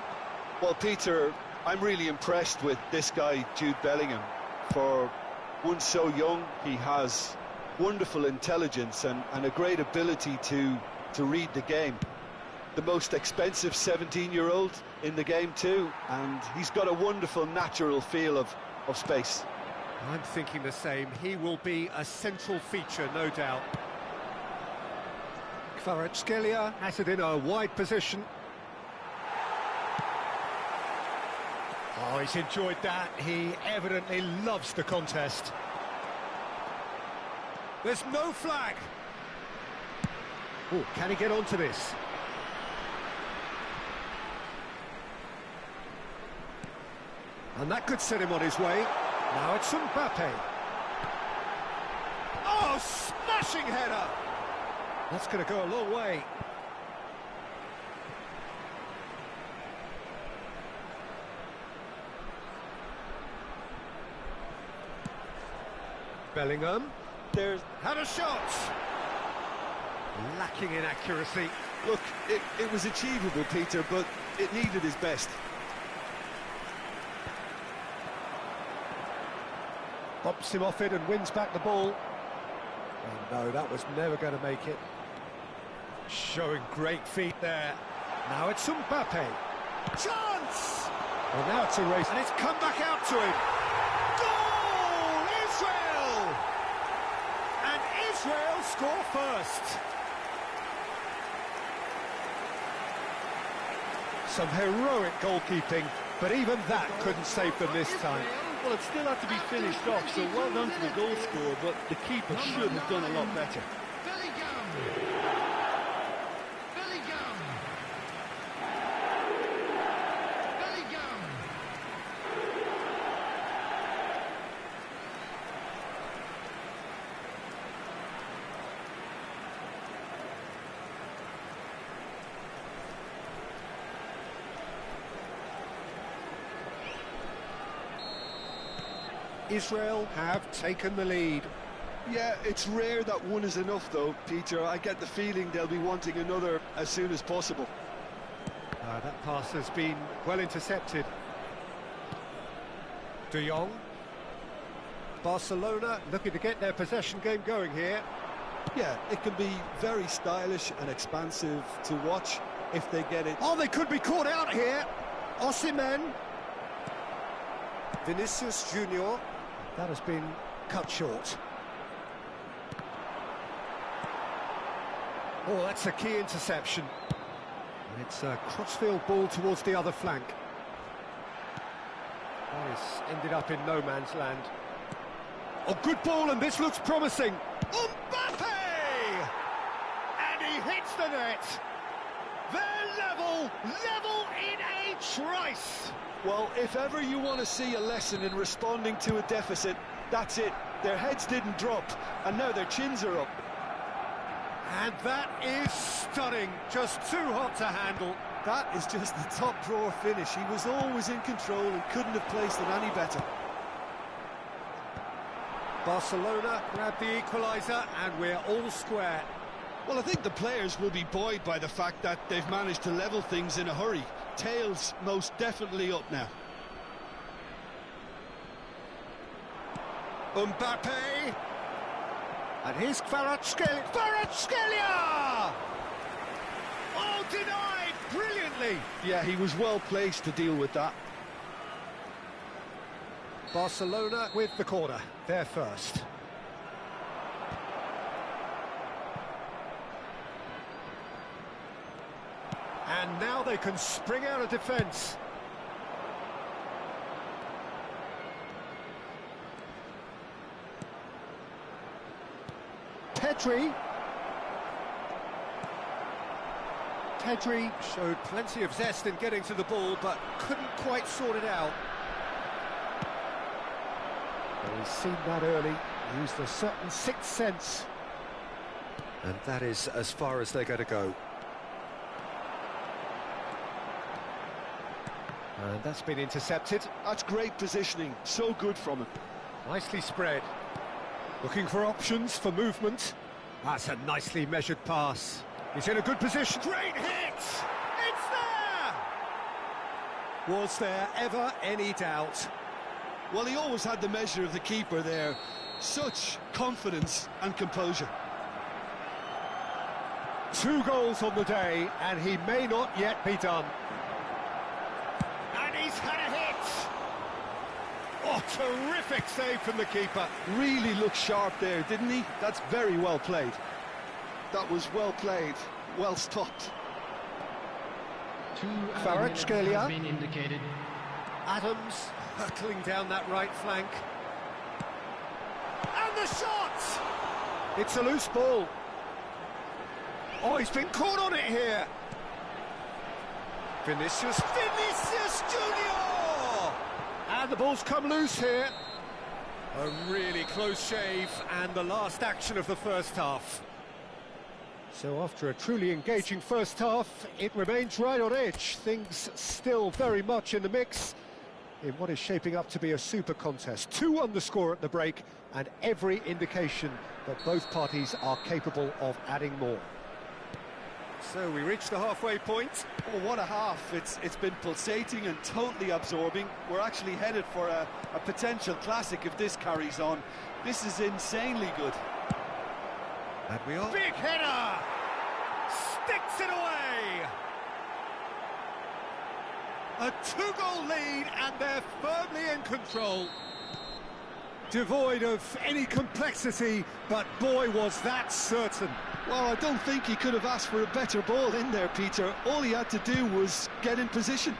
Well, Peter, I'm really impressed with this guy, Jude Bellingham. For one so young, he has wonderful intelligence and a great ability to read the game. The most expensive 17-year-old in the game too, and he's got a wonderful natural feel of space. I'm thinking the same. He will be a central feature, no doubt. Kvaratskhelia has it in a wide position. Oh, he's enjoyed that. He evidently loves the contest. There's no flag. Oh, can he get onto this? And that could set him on his way. Now it's Mbappe. Oh, smashing header! That's going to go a long way. Bellingham. There's Had a shot! Lacking in accuracy. Look, it was achievable, Peter, but it needed his best. Bops him off it and wins back the ball. Oh no, that was never going to make it. Showing great feet there. Now it's Mbappe. Chance! Well, now it's a race, and it's come back out to him. Goal! Israel! And Israel score first. Some heroic goalkeeping, but even that couldn't save them this time. Well, it still had to be finished off, so well done to the goal scorer, but the keeper should have done a lot better. Israel have taken the lead. Yeah, it's rare that one is enough, though, Peter. I get the feeling they'll be wanting another as soon as possible. That pass has been well intercepted. De Jong. Barcelona looking to get their possession game going here. Yeah, it can be very stylish and expansive to watch if they get it. Oh, they could be caught out here. Osimhen. Vinicius Junior. That has been cut short. Oh, that's a key interception. And it's a crossfield ball towards the other flank. This ended up in no man's land. Oh, good ball, and this looks promising. Mbappe! And he hits the net. They're level in a trice. Well, if ever you want to see a lesson in responding to a deficit, that's it. Their heads didn't drop, and now their chins are up. And that is stunning. Just too hot to handle. That is just the top drawer finish. He was always in control and couldn't have placed it any better. Barcelona grab the equaliser, and we're all square. Well, I think the players will be buoyed by the fact that they've managed to level things in a hurry. Tails most definitely up now. Mbappe! And here's Kvaratskhelia. Kvaratskhelia! Oh, denied brilliantly. Yeah, he was well placed to deal with that. Barcelona with the corner. They're first. And now they can spring out of defence. Pedri showed plenty of zest in getting to the ball, but couldn't quite sort it out. Well, he's seen that early, used a certain sixth sense. And that is as far as they're going to go. And that's been intercepted. That's great positioning, so good from him. Nicely spread. Looking for options for movement. That's a nicely measured pass. He's in a good position. Great hit! It's there! Was there ever any doubt? Well, he always had the measure of the keeper there. Such confidence and composure. 2 goals on the day, and he may not yet be done. And he's had a hit! Oh, terrific save from the keeper. Really looked sharp there, didn't he? That's very well played. That was well played, well stopped. Two Kvaratskhelia. has been indicated. Adams hurtling down that right flank. And the shot! It's a loose ball. Oh, he's been caught on it here. Vinicius Junior! And the ball's come loose here. A really close shave, and the last action of the first half. So after a truly engaging first half, it remains right on edge. Things still very much in the mix in what is shaping up to be a super contest. 2 on the score at the break, and every indication that both parties are capable of adding more. So we reach the halfway point. Oh, what a half. It's been pulsating and totally absorbing. We're actually headed for a potential classic if this carries on. This is insanely good. And we are. Big header! Sticks it away! A 2-goal lead, and they're firmly in control. Devoid of any complexity, but boy, was that certain. Well, I don't think he could have asked for a better ball in there, Peter. All he had to do was get in position.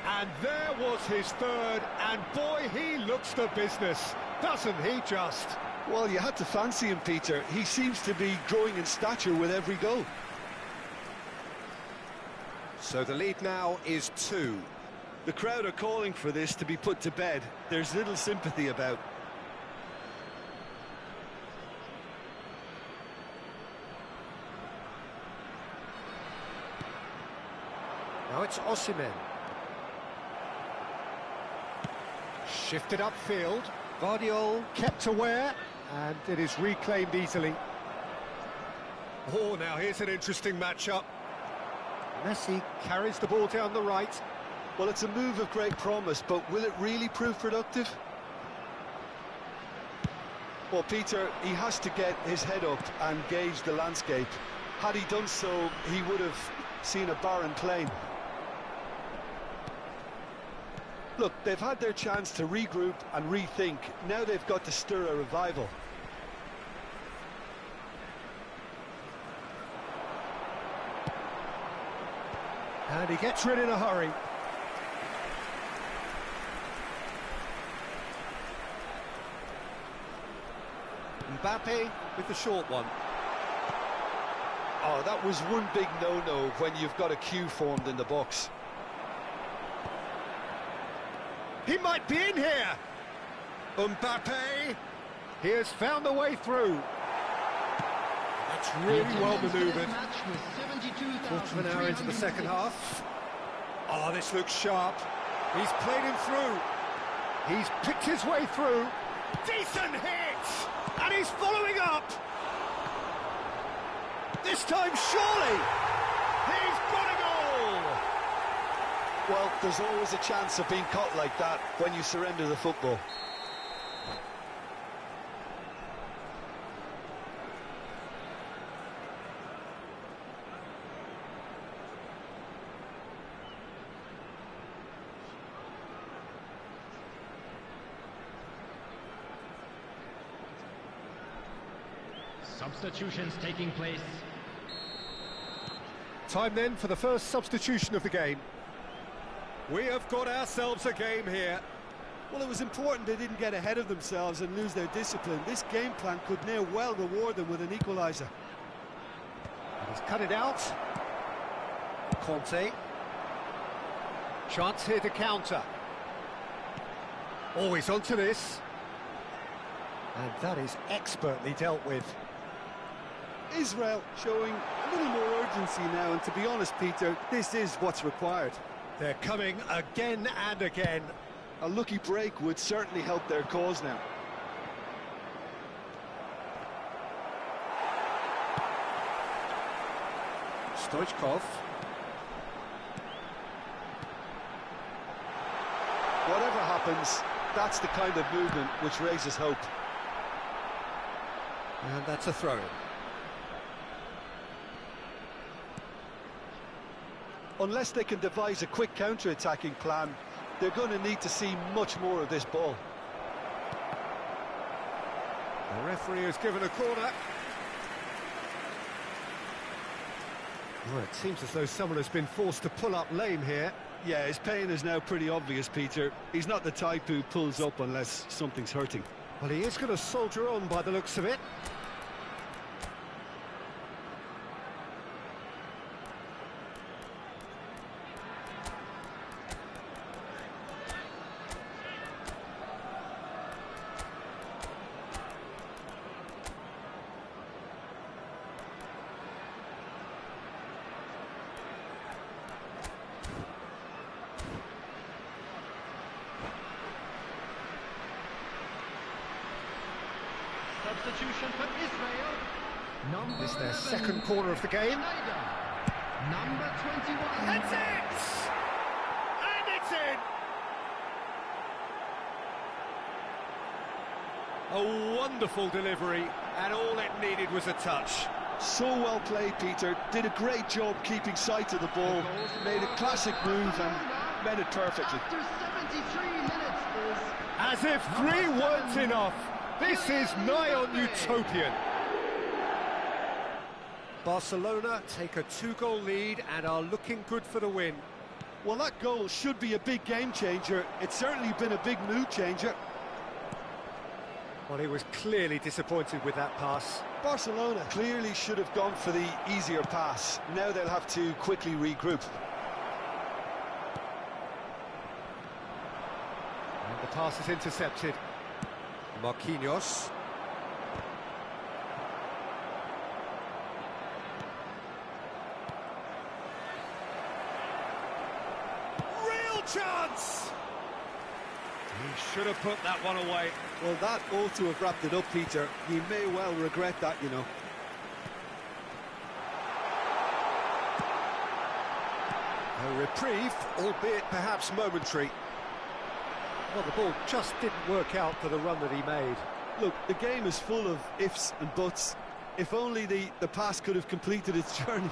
And there was his third, and boy, he looks the business, doesn't he just? Well, you had to fancy him, Peter. He seems to be growing in stature with every goal. So the lead now is 2. The crowd are calling for this to be put to bed. There's little sympathy about. Now it's Osimhen. Shifted upfield. Vardiol kept aware, and it is reclaimed easily. Oh, now here's an interesting matchup. Messi carries the ball down the right. Well, it's a move of great promise, but will it really prove productive? Well, Peter, he has to get his head up and gauge the landscape. Had he done so, he would have seen a barren plain. Look, they've had their chance to regroup and rethink. Now they've got to stir a revival. And he gets rid in a hurry. Mbappe with the short one. Oh, that was one big no-no when you've got a queue formed in the box. He might be in here. Mbappe. He has found a way through. That's really well manoeuvred. Quarter of an hour into the second half. Oh, this looks sharp. He's played him through. He's picked his way through. Decent hit! And he's following up. This time, surely. He's got a goal. Well, there's always a chance of being caught like that when you surrender the football. Substitutions taking place. Time then for the first substitution of the game. We have got ourselves a game here. Well, it was important they didn't get ahead of themselves and lose their discipline. This game plan could near well reward them with an equaliser. He's cut it out. Conte. Chance here to counter. Always onto this. And that is expertly dealt with. Israel showing a little more urgency now, and to be honest, Peter, this is what's required. They're coming again and again. A lucky break would certainly help their cause now. Stoichkov. Whatever happens, that's the kind of movement which raises hope. And that's a throw-in. Unless they can devise a quick counter-attacking plan, they're going to need to see much more of this ball. The referee has given a corner. Well, it seems as though someone has been forced to pull up lame here. Yeah, his pain is now pretty obvious, Peter. He's not the type who pulls up unless something's hurting. Well, he is going to soldier on by the looks of it. Substitution for Israel. Number This is their 11, second corner of the game. Schneider. Number 21. That's it! And it's in! A wonderful delivery, and all it needed was a touch. So well played, Peter. Did a great job keeping sight of the ball. Made a classic move and made it perfectly. After 73 minutes is... As if three weren't enough. This is nigh on utopian. Barcelona take a two-goal lead and are looking good for the win. Well, that goal should be a big game changer. It's certainly been a big mood changer. Well, he was clearly disappointed with that pass. Barcelona clearly should have gone for the easier pass. Now they'll have to quickly regroup. And the pass is intercepted. Marquinhos. Real chance! He should have put that one away. Well, that ought to have wrapped it up, Peter. He may well regret that, you know. A reprieve, albeit perhaps momentary. Well, the ball just didn't work out for the run that he made. Look, the game is full of ifs and buts. If only the pass could have completed its journey.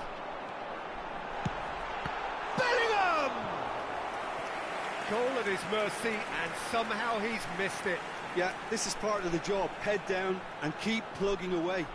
Bellingham! Goal at his mercy, and somehow he's missed it. Yeah, this is part of the job. Head down and keep plugging away.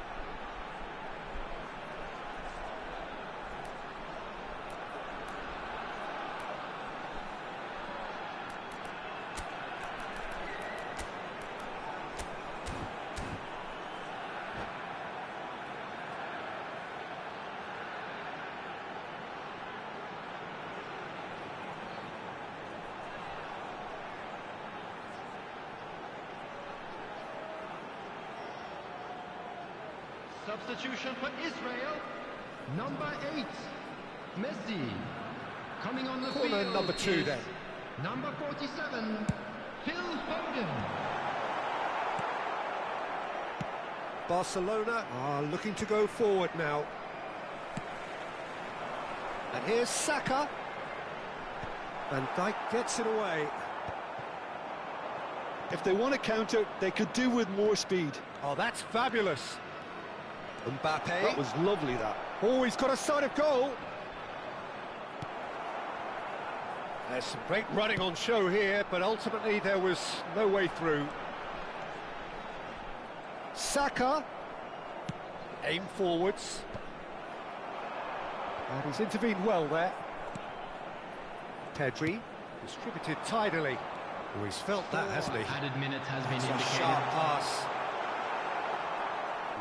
Substitution for Israel. Number 8, Messi. Coming on the Corner field number 2 is then. Number 47, Phil Foden. Barcelona are looking to go forward now. And here's Saka. Van Dijk gets it away. If they want to counter, they could do with more speed. Oh, that's fabulous. Mbappe. That was lovely, that. Oh, he's got a sight of goal. There's some great running on show here, but ultimately there was no way through. Saka. Aim forwards. And he's intervened well there. Pedri. Distributed tidily. Oh, he's felt that, hasn't he? Added minutes has been It's a indicated. sharp pass.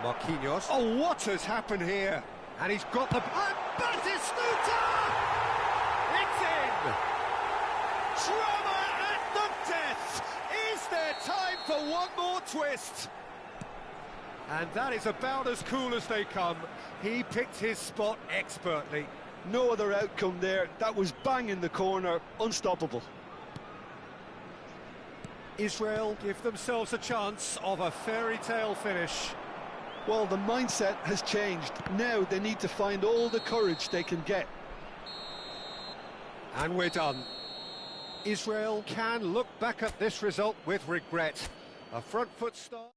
Marquinhos. Oh, what has happened here? And he's got the... And Batistuta! It's in! Drama at the death! Is there time for one more twist? And that is about as cool as they come. He picked his spot expertly. No other outcome there. That was bang in the corner, unstoppable. Israel give themselves a chance of a fairy tale finish. Well, the mindset has changed. Now they need to find all the courage they can get. And we're done. Israel can look back at this result with regret. A front foot start.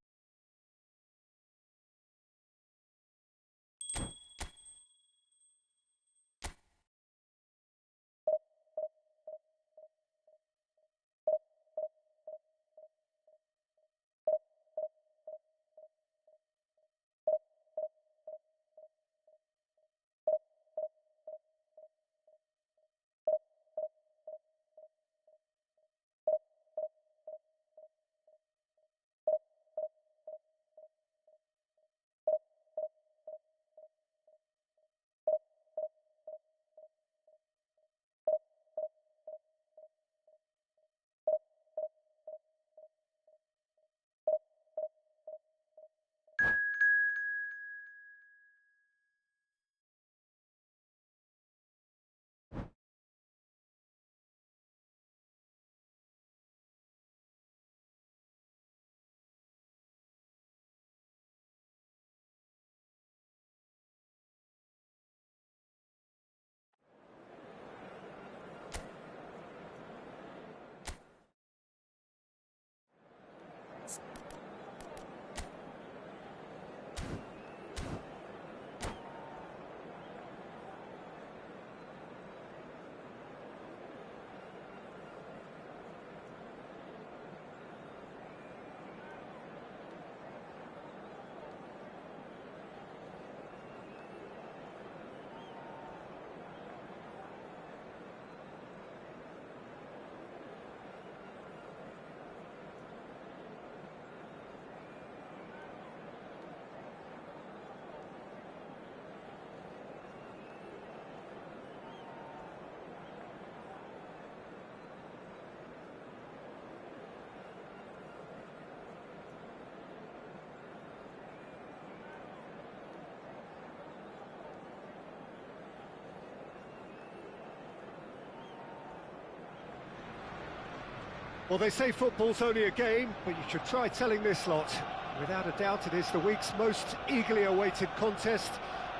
Well, they say football's only a game, but you should try telling this lot. Without a doubt, it is the week's most eagerly awaited contest,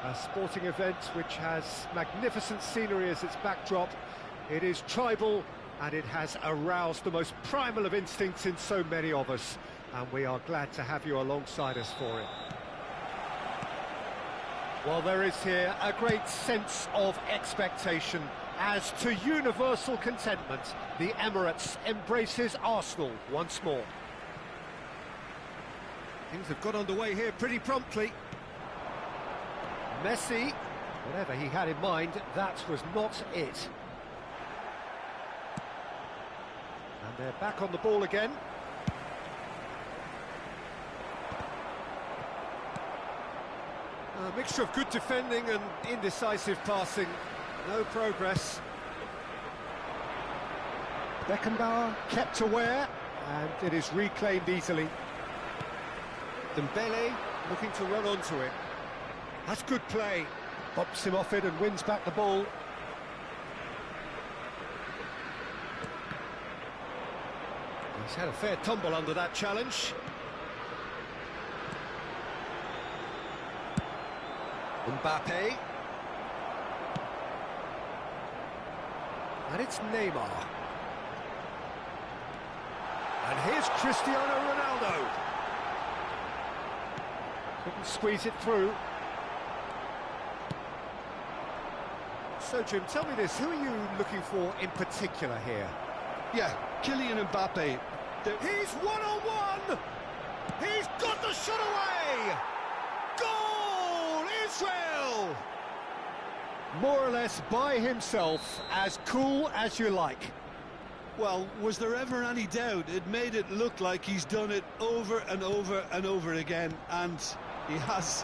a sporting event which has magnificent scenery as its backdrop. It is tribal, and it has aroused the most primal of instincts in so many of us, and we are glad to have you alongside us for it. Well, there is here a great sense of expectation, as to universal contentment, the Emirates embraces Arsenal once more. Things have got underway here pretty promptly. Messi, whatever he had in mind, that was not it. And they're back on the ball again. A mixture of good defending and indecisive passing. No progress. Beckenbauer kept aware, and it is reclaimed easily. Dembele looking to run onto it. That's good play. Bops him off it and wins back the ball. He's had a fair tumble under that challenge. Mbappe. And it's Neymar. And here's Cristiano Ronaldo. Couldn't squeeze it through. So, Jim, tell me this, who are you looking for in particular here? Yeah, Kylian Mbappe. He's one-on-one! He's got the shot away! Goal! Israel! More or less by himself, as cool as you like. Well, was there ever any doubt? It made it look like he's done it over and over and over again, and he has.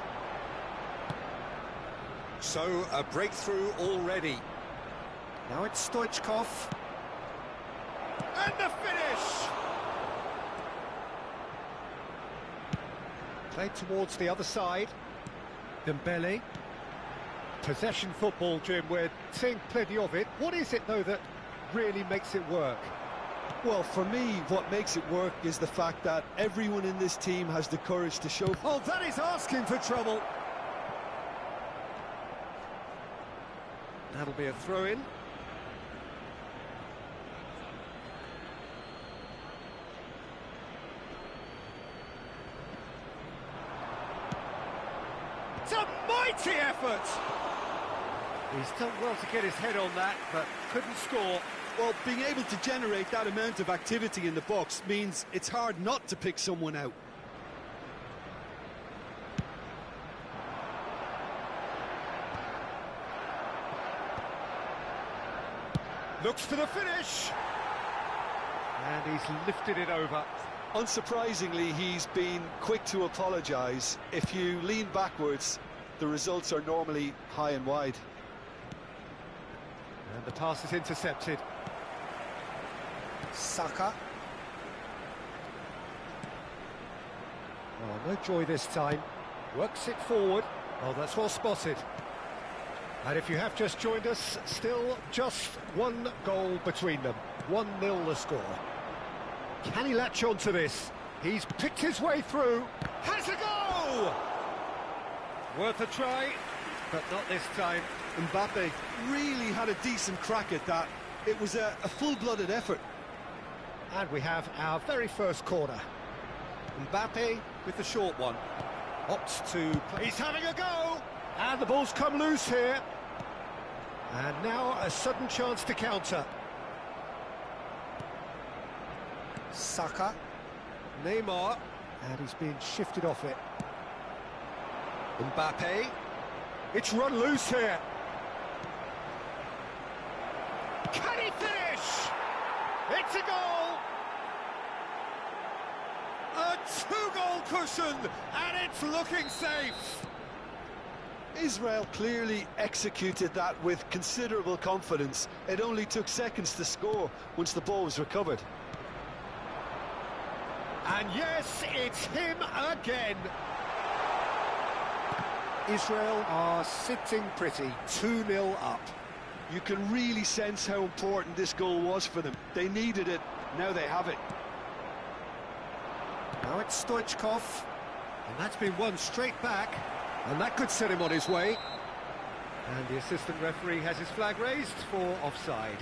So, a breakthrough already. Now it's Stoichkov. And the finish! Played towards the other side. Dembele. Possession football, Jim, we're seeing plenty of it. What is it, though, that really makes it work? Well, for me, what makes it work is the fact that everyone in this team has the courage to show... Oh, that is asking for trouble. That'll be a throw-in. It's a mighty effort! He's done well to get his head on that, but couldn't score. Well, being able to generate that amount of activity in the box means it's hard not to pick someone out. Looks for the finish! And he's lifted it over. Unsurprisingly, he's been quick to apologise. If you lean backwards, the results are normally high and wide. And the pass is intercepted. Saka. Oh, no joy this time. Works it forward. Oh, that's well spotted. And if you have just joined us, still just one goal between them. 1-0 the score. Can he latch on to this? He's picked his way through. Has a go! Worth a try, but not this time. Mbappe really had a decent crack at that. It was a full-blooded effort. And we have our very first corner. Mbappe with the short one. Opts to play. He's having a go! And the ball's come loose here. And now a sudden chance to counter. Saka. Neymar. And he's being shifted off it. Mbappe. It's run loose here. Can he finish? It's a goal! A two-goal cushion, and it's looking safe. Israel clearly executed that with considerable confidence. It only took seconds to score once the ball was recovered. And yes, it's him again. Israel are sitting pretty, 2-0 up. You can really sense how important this goal was for them. They needed it Now they have it. Now it's Stoichkov, and that's been won straight back, and that could set him on his way. And the assistant referee has his flag raised for offside.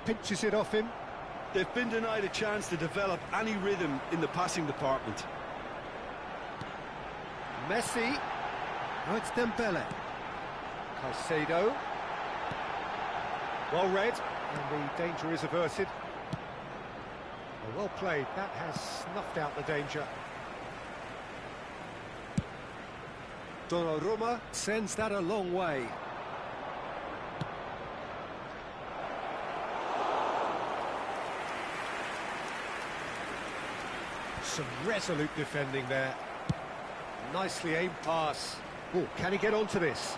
Pinches it off him. They've been denied a chance to develop any rhythm in the passing department. Messi. Now it's Dembele. Caicedo. Well read, and the danger is averted. Well played, that has snuffed out the danger. Donnarumma sends that a long way. Some resolute defending there. Nicely aimed pass. Oh, can he get onto this?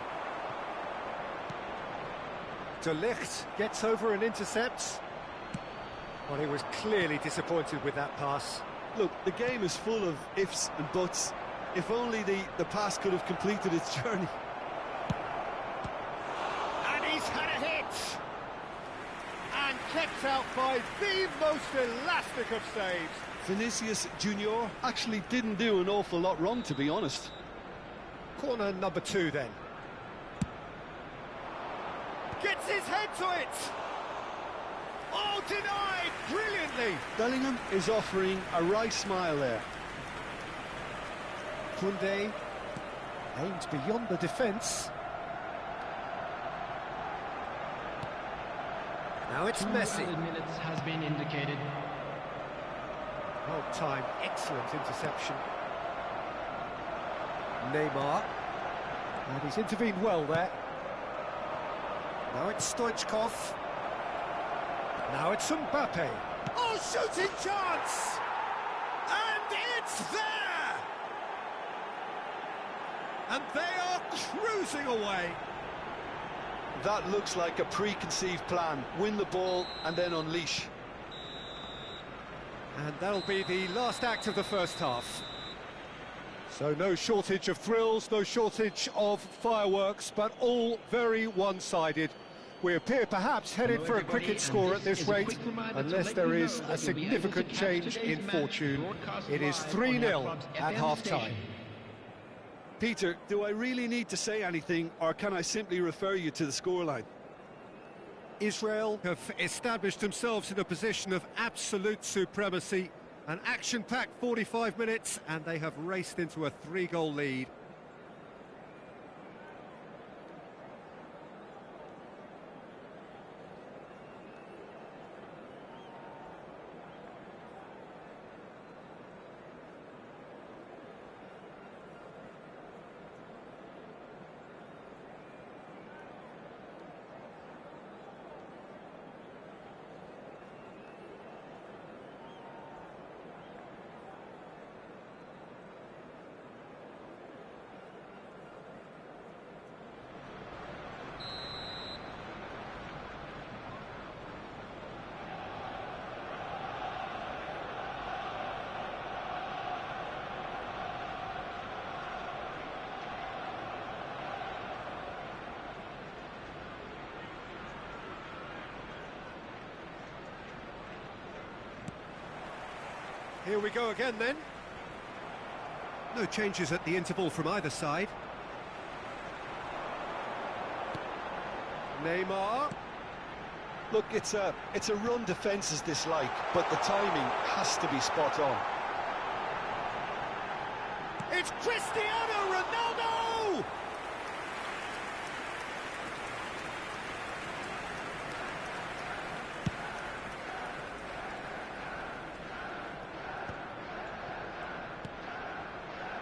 De Ligt gets over and intercepts. Well, he was clearly disappointed with that pass. Look, the game is full of ifs and buts. If only the pass could have completed its journey. And he's had a hit! And kept out by the most elastic of saves. Vinicius Junior actually didn't do an awful lot wrong, to be honest. Corner number 2 then. Gets his head to it! Oh, denied brilliantly! Bellingham is offering a wry smile there. Koundé aims beyond the defence. Now it's Messi. 2 minutes has been indicated. Well timed, excellent interception. Neymar. And he's intervened well there. Now it's Stoichkov. Now it's Mbappe. Oh, shooting chance! And it's there! And they are cruising away. That looks like a preconceived plan. Win the ball and then unleash. And that'll be the last act of the first half. So no shortage of thrills, no shortage of fireworks, but all very one-sided. We appear perhaps headed for a cricket score at this rate, unless there is a significant change in fortune. It is 3-0 at half-time. Peter, do I really need to say anything, or can I simply refer you to the scoreline? Israel have established themselves in a position of absolute supremacy. An action-packed 45 minutes, and they have raced into a 3-goal lead. Here we go again then. No changes at the interval from either side. Neymar. Look, it's a run defence's dislike, but the timing has to be spot on. It's Cristiano Ronaldo!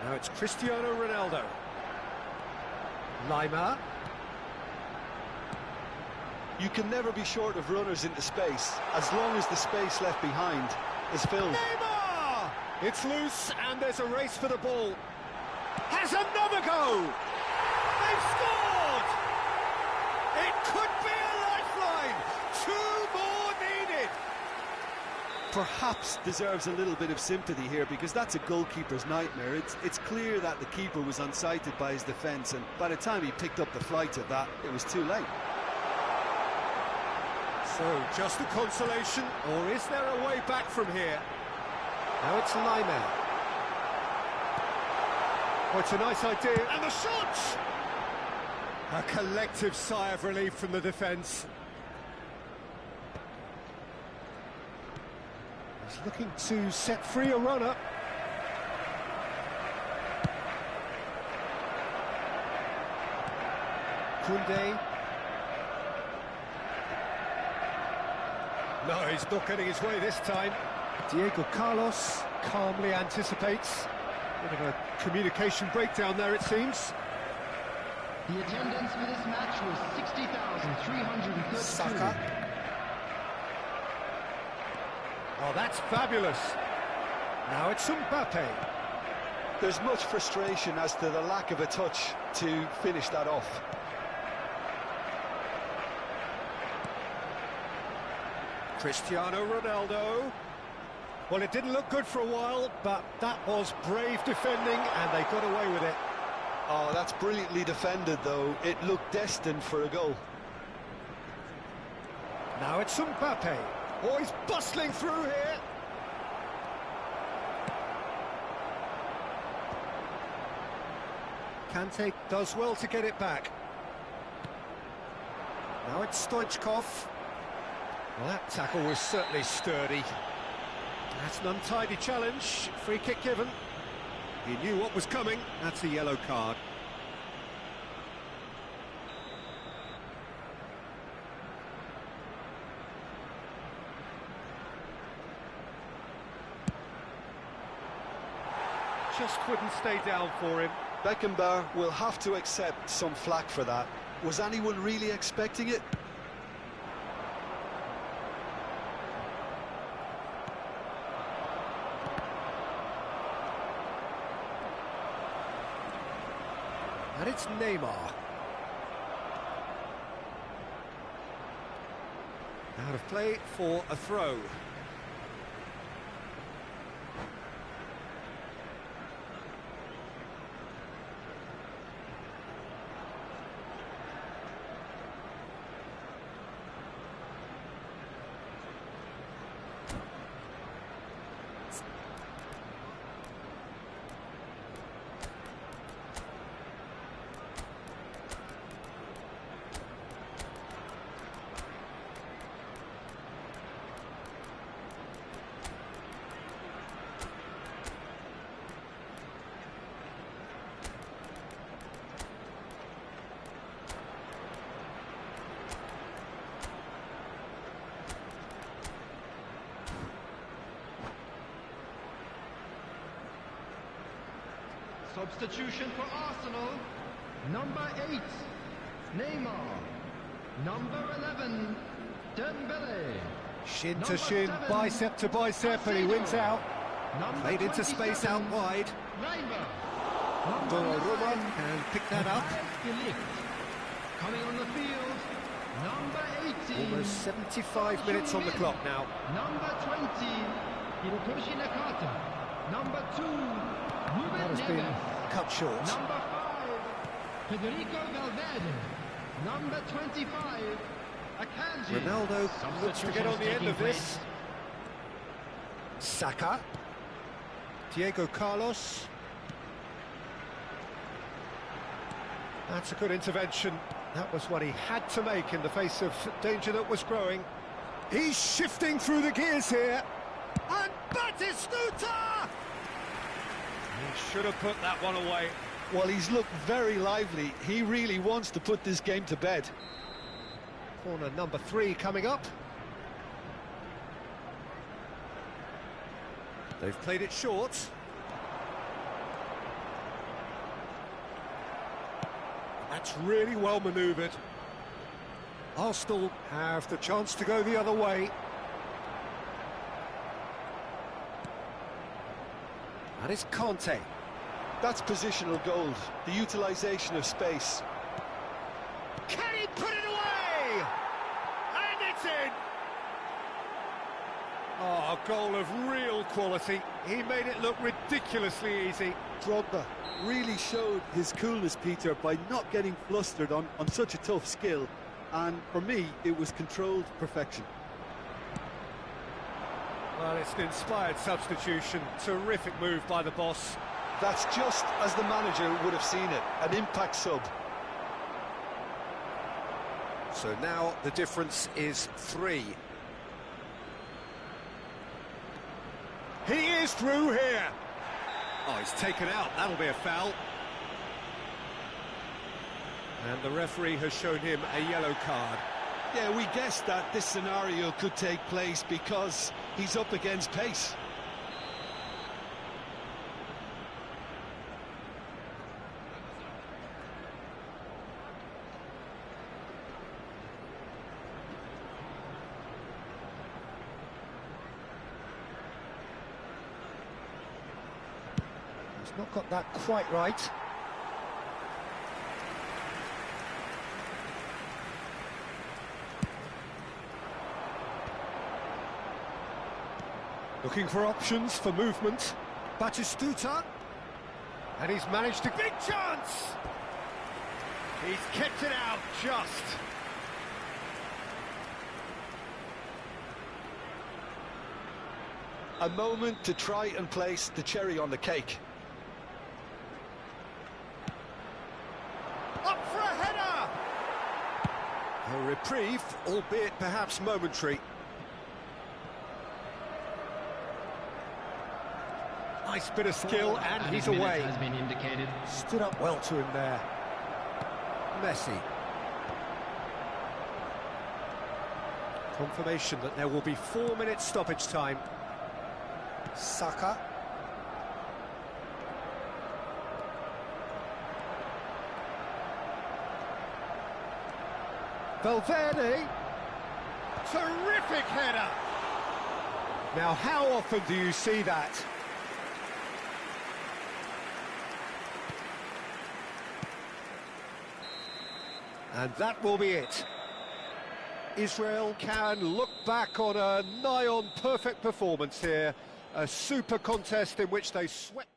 Now it's Cristiano Ronaldo. Lima. You can never be short of runners into space, as long as the space left behind is filled. Neymar! It's loose, and there's a race for the ball. Has another go! They've scored! It could be a lifeline! 2 more needed! perhaps deserves a little bit of sympathy here, because that's a goalkeeper's nightmare. It's clear that the keeper was unsighted by his defence, and by the time he picked up the flight of that, it was too late. So, just a consolation, or is there a way back from here? Now it's Lyman. Oh, it's a nice idea, and the shot! A collective sigh of relief from the defence. He's looking to set free a runner. Koundé. No, he's not getting his way this time. Diego Carlos calmly anticipates. Bit of a communication breakdown there, it seems. The attendance for this match was 60,332. Saka. Oh, that's fabulous. Now it's Mbappe. There's much frustration as to the lack of a touch to finish that off. Cristiano Ronaldo. Well, it didn't look good for a while, but that was brave defending, and they got away with it. Oh, that's brilliantly defended, though. It looked destined for a goal. Now it's Mbappe. Oh, he's bustling through here. Kante does well to get it back. Now it's Stoichkov. Well, that tackle was certainly sturdy. That's an untidy challenge. Free kick given. He knew what was coming. That's a yellow card. Just couldn't stay down for him. Beckenbauer will have to accept some flack for that. Was anyone really expecting it? And it's Neymar. Out of play for a throw. Substitution for Arsenal. Number 8, Neymar. Number 11, Dembele. Shin to shin, bicep to bicep, and he wins out. Played into space out wide. Donnarumma can pick that up. Coming on the field, number 18. Almost 75 minutes on the clock now. Number 20, Hirotoshi Nakata. Number 2, Ruben That has been Neves. cut short. Number 5, Federico Valverde. Number 25, Akanji. Ronaldo looks to get on the end of this. Saka. Diego Carlos. That's a good intervention. That was what he had to make in the face of danger that was growing. He's shifting through the gears here. And Batistuta! He should have put that one away. Well, he's looked very lively. He really wants to put this game to bed. Corner number 3 coming up. They've played it short. That's really well manoeuvred. Arsenal have the chance to go the other way. That is Conte. That's positional gold, the utilisation of space. Can he put it away? And it's in! Oh, a goal of real quality. He made it look ridiculously easy. Drogba really showed his coolness, Peter, by not getting flustered on such a tough skill. And for me, it was controlled perfection. Well, it's an inspired substitution. Terrific move by the boss. That's just as the manager would have seen it, an impact sub. So now the difference is 3. He is through here. Oh, he's taken out. That'll be a foul. And the referee has shown him a yellow card. Yeah, we guessed that this scenario could take place because he's up against pace. He's not got that quite right. Looking for options for movement. Batistuta. And he's managed to... Big chance! He's kept it out just. A moment to try and place the cherry on the cake. Up for a header! A reprieve, albeit perhaps momentary. Nice bit of skill, and he's away. Has been indicated. Stood up well to him there. Messi. Confirmation that there will be 4 minutes stoppage time. Saka. Valverde. Terrific header. Now, how often do you see that? And that will be it. Israel can look back on a nigh-on perfect performance here. A super contest in which they swept.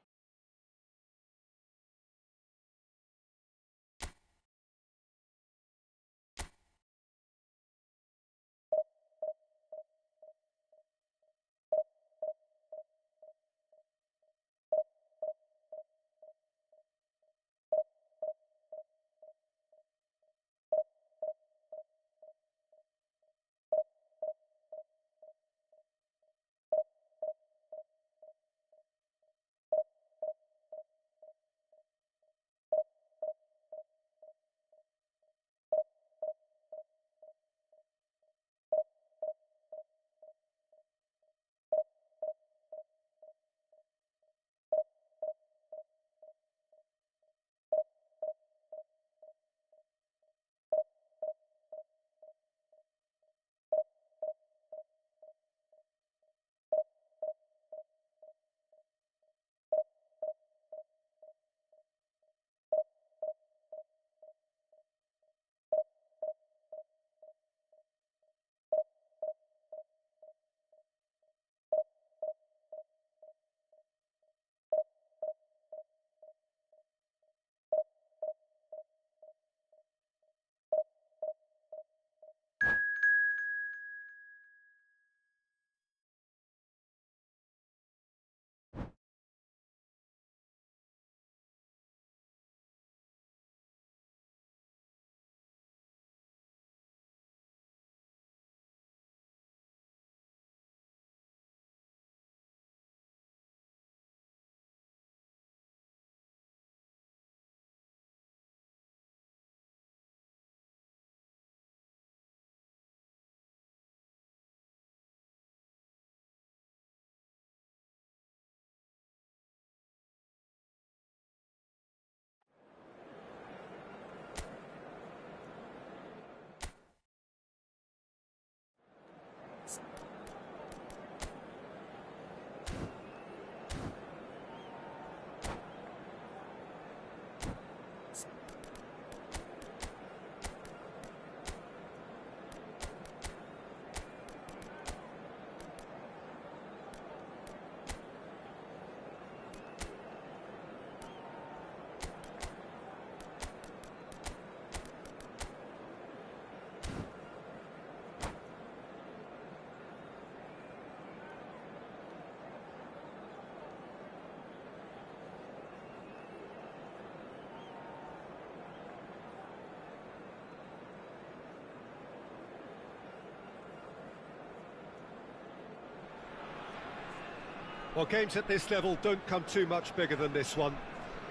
Well, games at this level don't come too much bigger than this one.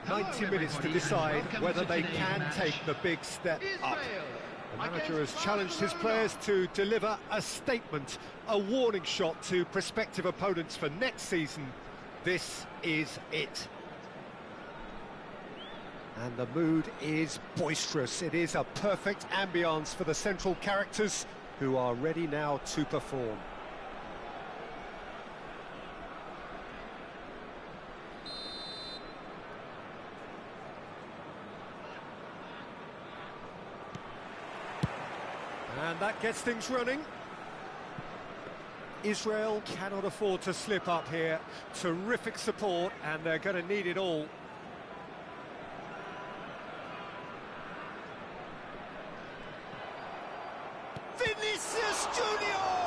Hello, 90 minutes to everybody, decide and welcome whether to they today's can match. take the big step up. Israel The manager has against challenged his Barcelona. players to deliver a statement, a warning shot to prospective opponents for next season. This is it. And the mood is boisterous. It is a perfect ambience for the central characters who are ready now to perform. And that gets things running. Israel cannot afford to slip up here. Terrific support, and they're going to need it all. Vinicius Junior!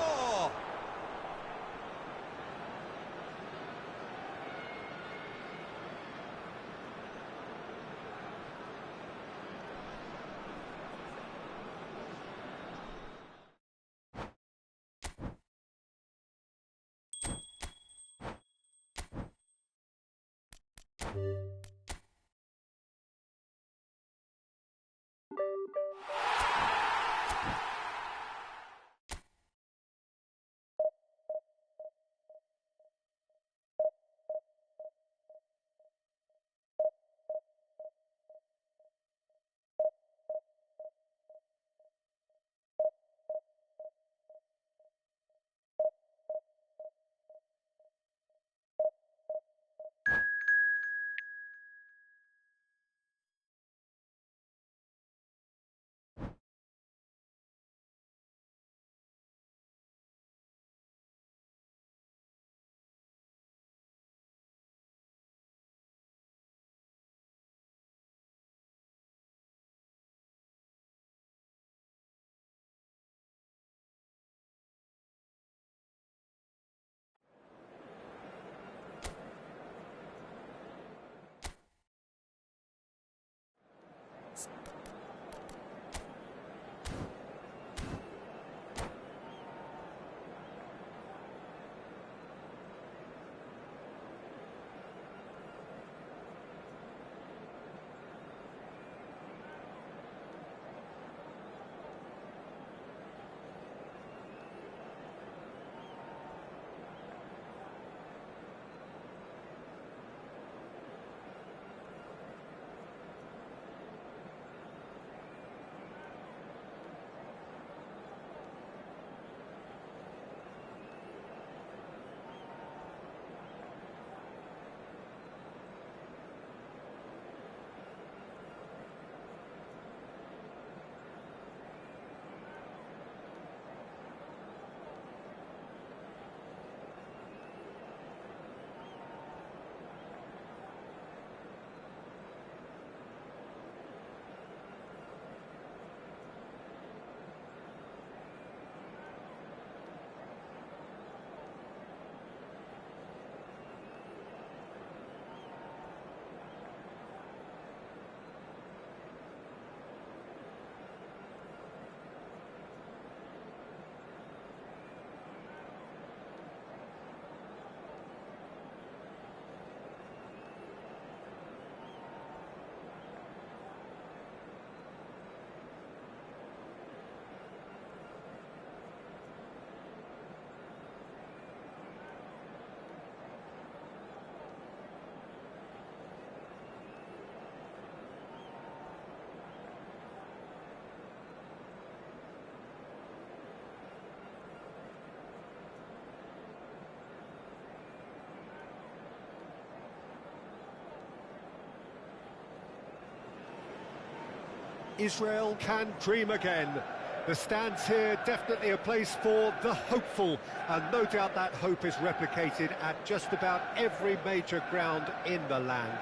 Israel can dream again. The stands here definitely a place for the hopeful, and no doubt that hope is replicated at just about every major ground in the land.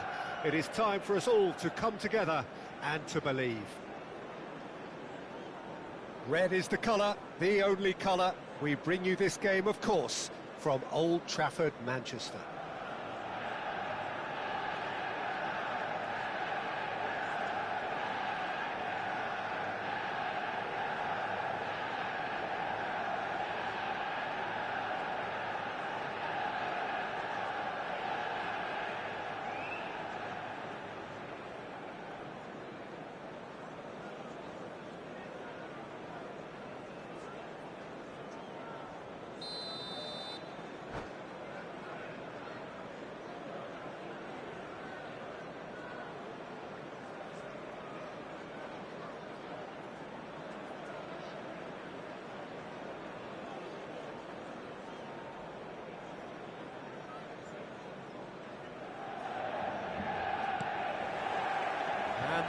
It is time for us all to come together and to believe. Red is the colour, the only colour. We bring you this game, of course, from Old Trafford, Manchester.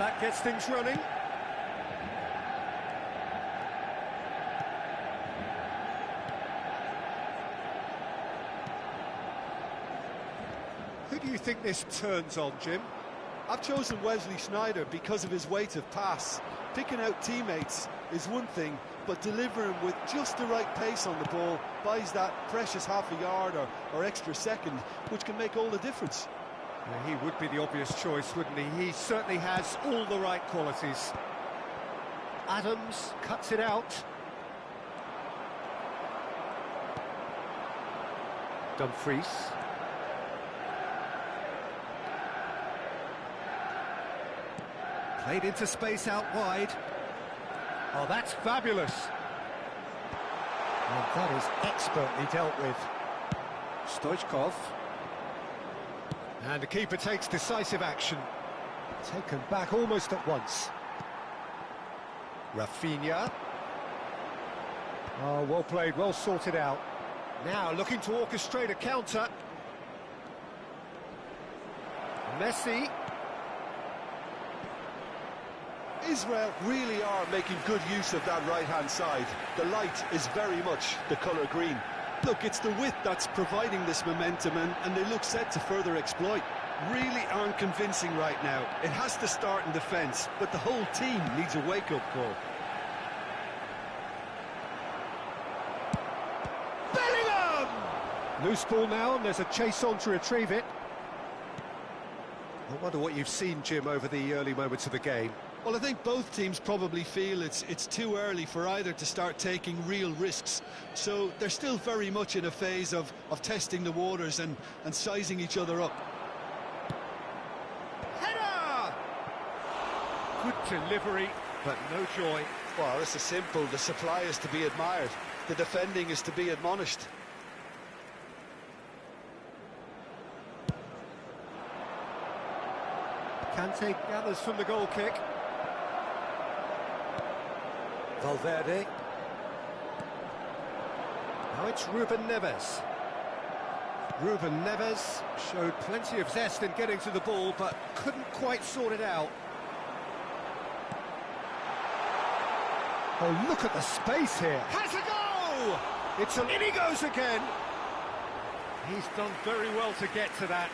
that gets things running. Who do you think this turns on, Jim? I've chosen Wesley Sneijder because of his weight of pass. Picking out teammates is one thing, but delivering with just the right pace on the ball buys that precious half a yard or extra second, which can make all the difference. Yeah, he would be the obvious choice, wouldn't he? He certainly has all the right qualities. Adams cuts it out. Dumfries. Played into space out wide. Oh, that's fabulous. And that is expertly dealt with. Stoichkov. And the keeper takes decisive action. Taken back almost at once. Rafinha. Oh, well played, well sorted out. Now looking to orchestrate a counter. Messi. Israel really are making good use of that right-hand side. The light is very much the colour green. Look, it's the width that's providing this momentum, and they look set to further exploit. Really aren't convincing right now. It has to start in defence, but the whole team needs a wake-up call. Bellingham! Loose ball now, and there's a chase on to retrieve it. I wonder what you've seen, Jim, over the early moments of the game. Well, I think both teams probably feel it's too early for either to start taking real risks. So they're still very much in a phase of testing the waters and sizing each other up. Header! Good delivery, but no joy. Well, this is simple. The supply is to be admired. The defending is to be admonished. Kante gathers from the goal kick. Valverde. Now it's Ruben Neves. Ruben Neves showed plenty of zest in getting to the ball, but couldn't quite sort it out. Oh, look at the space here. Has a go! In he goes again. He's done very well to get to that.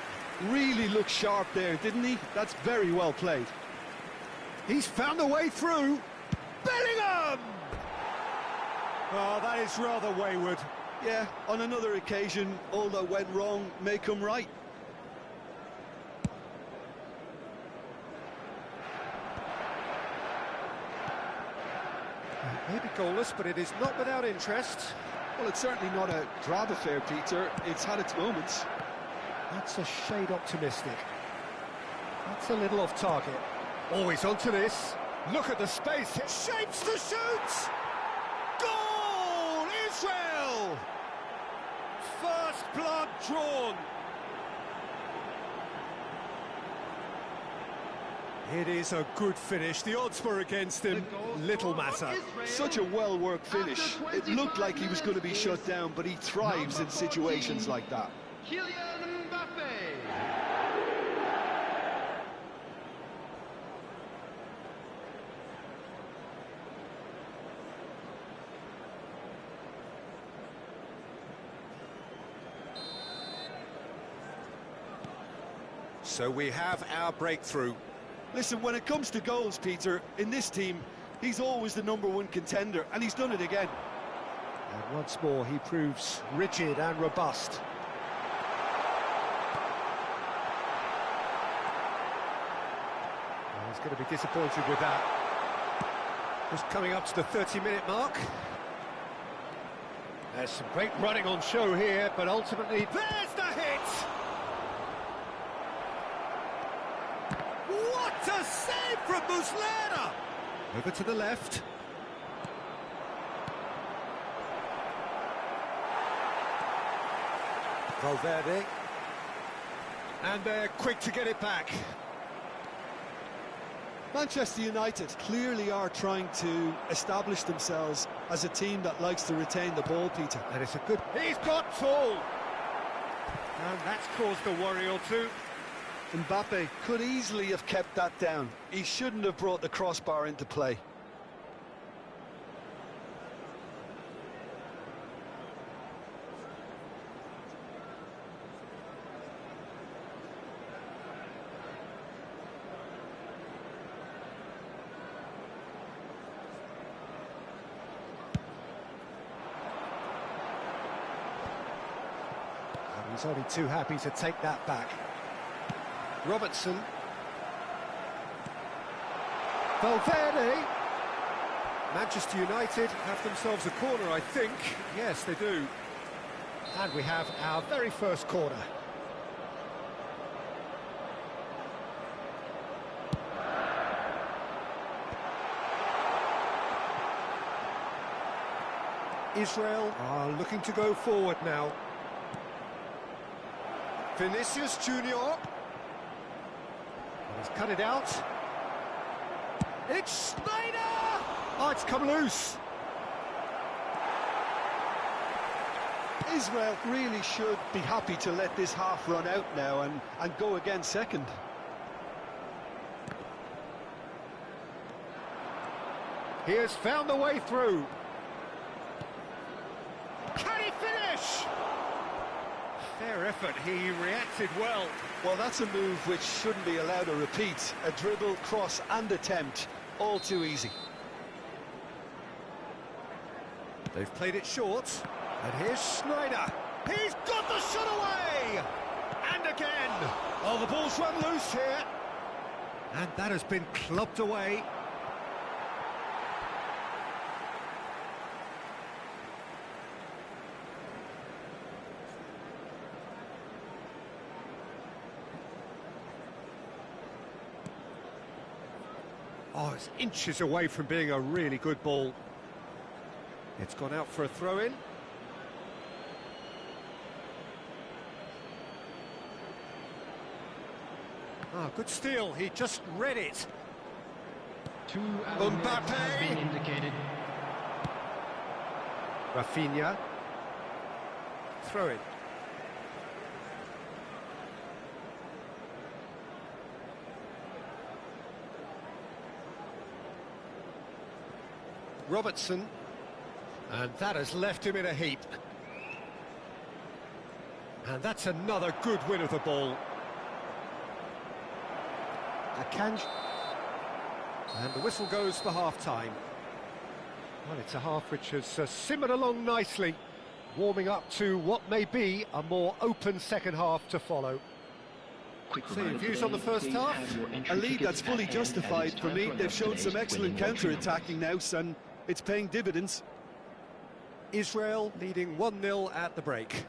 Really looked sharp there, didn't he? That's very well played. He's found a way through. Bellingham! Oh, that is rather wayward. Yeah, on another occasion, all that went wrong may come right. Maybe goalless, but it is not without interest. Well, it's certainly not a drab affair, Peter. It's had its moments. That's a shade optimistic. That's a little off target. Always onto this. Look at the space. It shapes to shoot! Goal! Israel! First blood drawn. It is a good finish. The odds were against him. Little matter. Such a well-worked finish. It looked like he was going to be shut down, but he thrives in situations like that. So we have our breakthrough. Listen, when it comes to goals, Peter, in this team, he's always the #1 contender, and he's done it again. And once more, he proves rigid and robust. Well, he's going to be disappointed with that. Just coming up to the 30-minute mark. There's some great running on show here, but ultimately, there's the hit! What a save from Muslera! Over to the left. Valverde. And they're quick to get it back. Manchester United clearly are trying to establish themselves as a team that likes to retain the ball, Peter. And it's a good... He's got full! And that's caused a worry or two. Mbappe could easily have kept that down. He shouldn't have brought the crossbar into play. He's only too happy to take that back. Robertson. Valverde. Manchester United have themselves a corner, I think. Yes, they do. And we have our very first corner. Israel are looking to go forward now. Vinicius Junior. He's cut it out. It's Schneider! Oh, it's come loose. Israel really should be happy to let this half run out now and go again second. He has found the way through. Can he finish? Fair effort, he reacted well. Well, that's a move which shouldn't be allowed to repeat. A dribble, cross and attempt, all too easy. They've played it short, and here's Schneider. He's got the shot away! And again! Oh, the ball's run loose here. And that has been clubbed away. Oh, it's inches away from being a really good ball. It's gone out for a throw-in. Ah, good steal. He just read it. Mbappe has been indicated. Rafinha. Throw it. Robertson, and that has left him in a heap. And that's another good win of the ball. Akanji. And the whistle goes for half-time. Well, it's a half which has simmered along nicely, warming up to what may be a more open second half to follow. So your views on the first half? A lead that's fully justified for me. They've shown some excellent counter-attacking now, and it's paying dividends. Israel leading 1-0 at the break.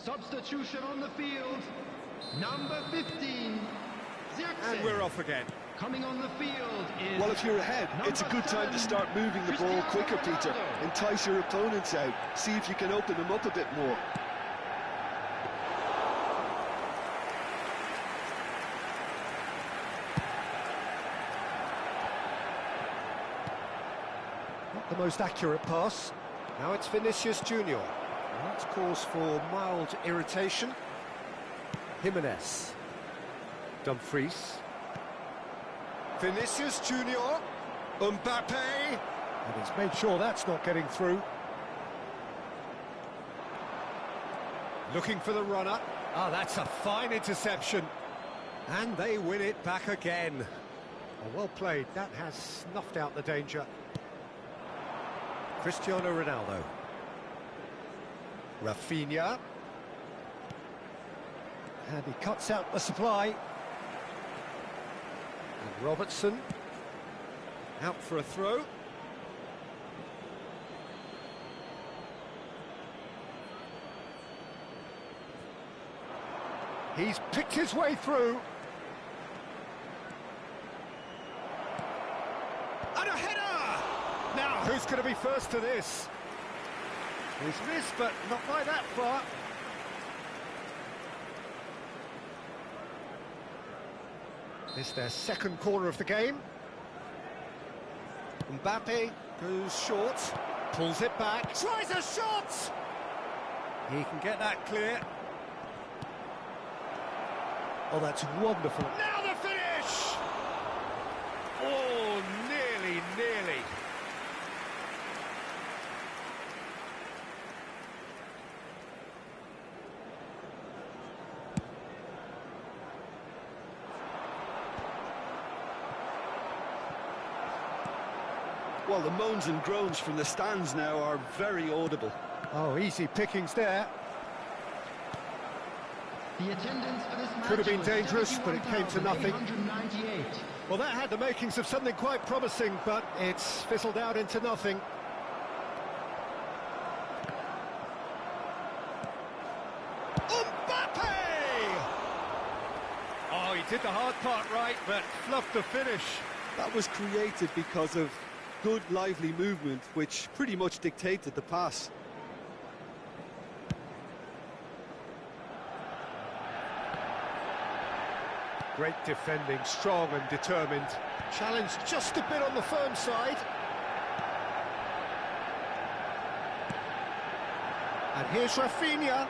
Substitution on the field, number 15, Zirkzee. And we're off again. Coming on the field is... Well, if you're ahead, it's a good time to start moving the ball quicker, Peter. Entice your opponents out. See if you can open them up a bit more. Not the most accurate pass. Now it's Vinicius Junior. That's cause for mild irritation. Jimenez. Dumfries. Vinicius Junior. Mbappe. And he's made sure that's not getting through. Looking for the runner. Ah, that's a fine interception. And they win it back again. Oh, well played. That has snuffed out the danger. Cristiano Ronaldo. Rafinha. And he cuts out the supply. And Robertson out for a throw. He's picked his way through. And a header! Now, who's going to be first to this? He's missed, but not by that far. It's their second corner of the game. Mbappe goes short, pulls it back, tries a shot! He can get that clear. Oh, that's wonderful. Now the finish! Oh, nearly, nearly. Well, the moans and groans from the stands now are very audible. Oh, easy pickings there. The attendance for this match Could have been was dangerous, but it came to nothing. 71,898. Well, that had the makings of something quite promising, but it's fizzled out into nothing. Mbappe! Oh, he did the hard part right, but fluffed the finish. That was created because of good, lively movement, which pretty much dictated the pass. Great defending, strong and determined. Challenged just a bit on the firm side. And here's Rafinha.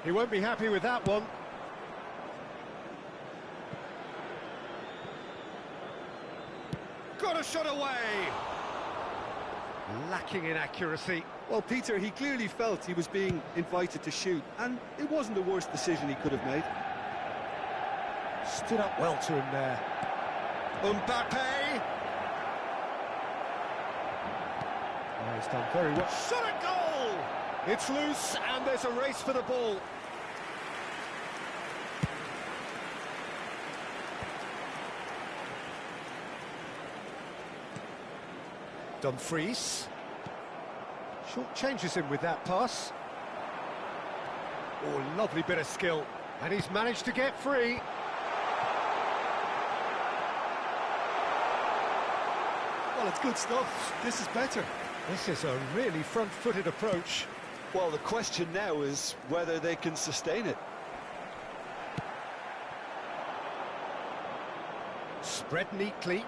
He won't be happy with that one. Got a shot away! Lacking in accuracy. Well, Peter, he clearly felt he was being invited to shoot, and it wasn't the worst decision he could have made. Stood up well to him there. Mbappe! Oh, he's done very well. Shot a goal! It's loose, and there's a race for the ball. Dumfries. Short changes him with that pass. Oh, lovely bit of skill. And he's managed to get free. Well, it's good stuff. This is better. This is a really front-footed approach. Well, the question now is whether they can sustain it. Spread neatly.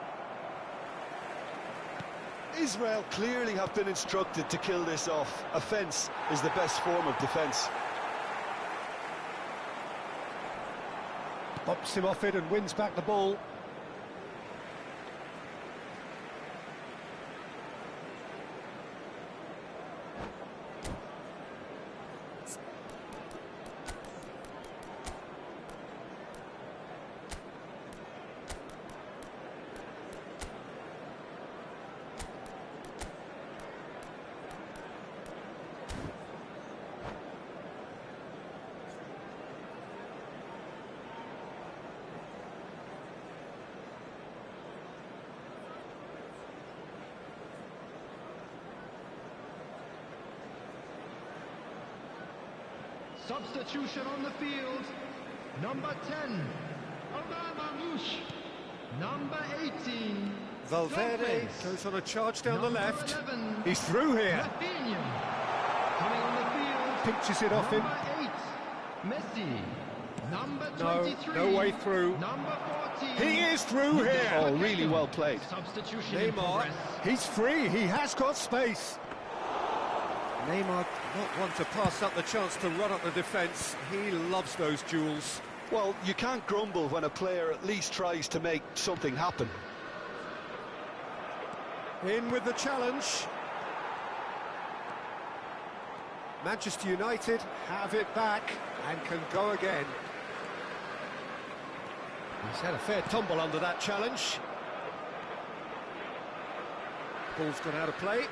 Israel clearly have been instructed to kill this off. Offence is the best form of defence. Bumps him off it and wins back the ball. Substitution on the field. Number 10, Mamouche. Number 18, Valverde Lopez. goes on a charge down the Number left. 11, He's through here. Rafinha. Coming on the field. Pinches it off him. Number 8, Messi. Number No, 23, no way through. Number 14. He is through here. Oh, really well played. Substitution in Neymar, progress. he's free. He has got space. Neymar not one to pass up the chance to run up the defence. He loves those duels. Well, you can't grumble when a player at least tries to make something happen. In with the challenge. Manchester United have it back and can go again. He's had a fair tumble under that challenge. Ball's gone out of play.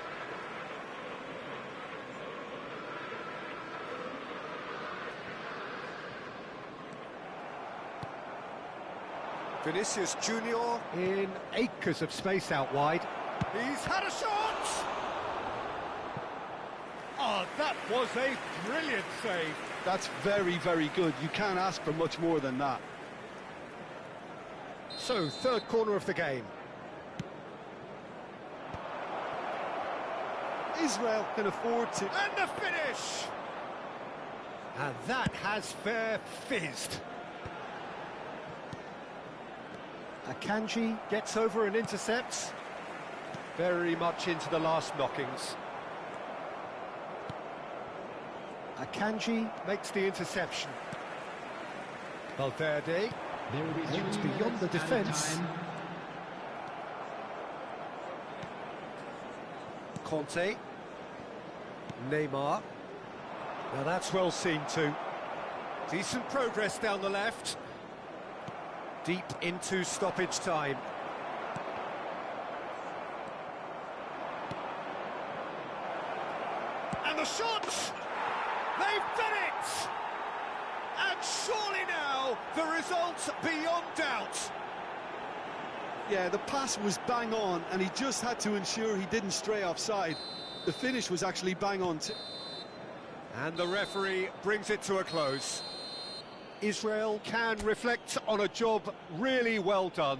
Vinicius Junior in acres of space out wide. He's had a shot! Oh, that was a brilliant save. That's very, very good. You can't ask for much more than that. So, third corner of the game. Israel can afford to... And the finish! And that has fair fizzed. Akanji gets over and intercepts. Very much into the last knockings. Akanji makes the interception. Valverde aims beyond the defence. Conte. Neymar. Now that's well seen too. Decent progress down the left. Deep into stoppage time. And the shot! They've done it! And surely now, the result's beyond doubt. Yeah, the pass was bang on, and he just had to ensure he didn't stray offside. The finish was actually bang on too. And the referee brings it to a close. Israel can reflect on a job really well done.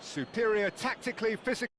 Superior tactically, physically.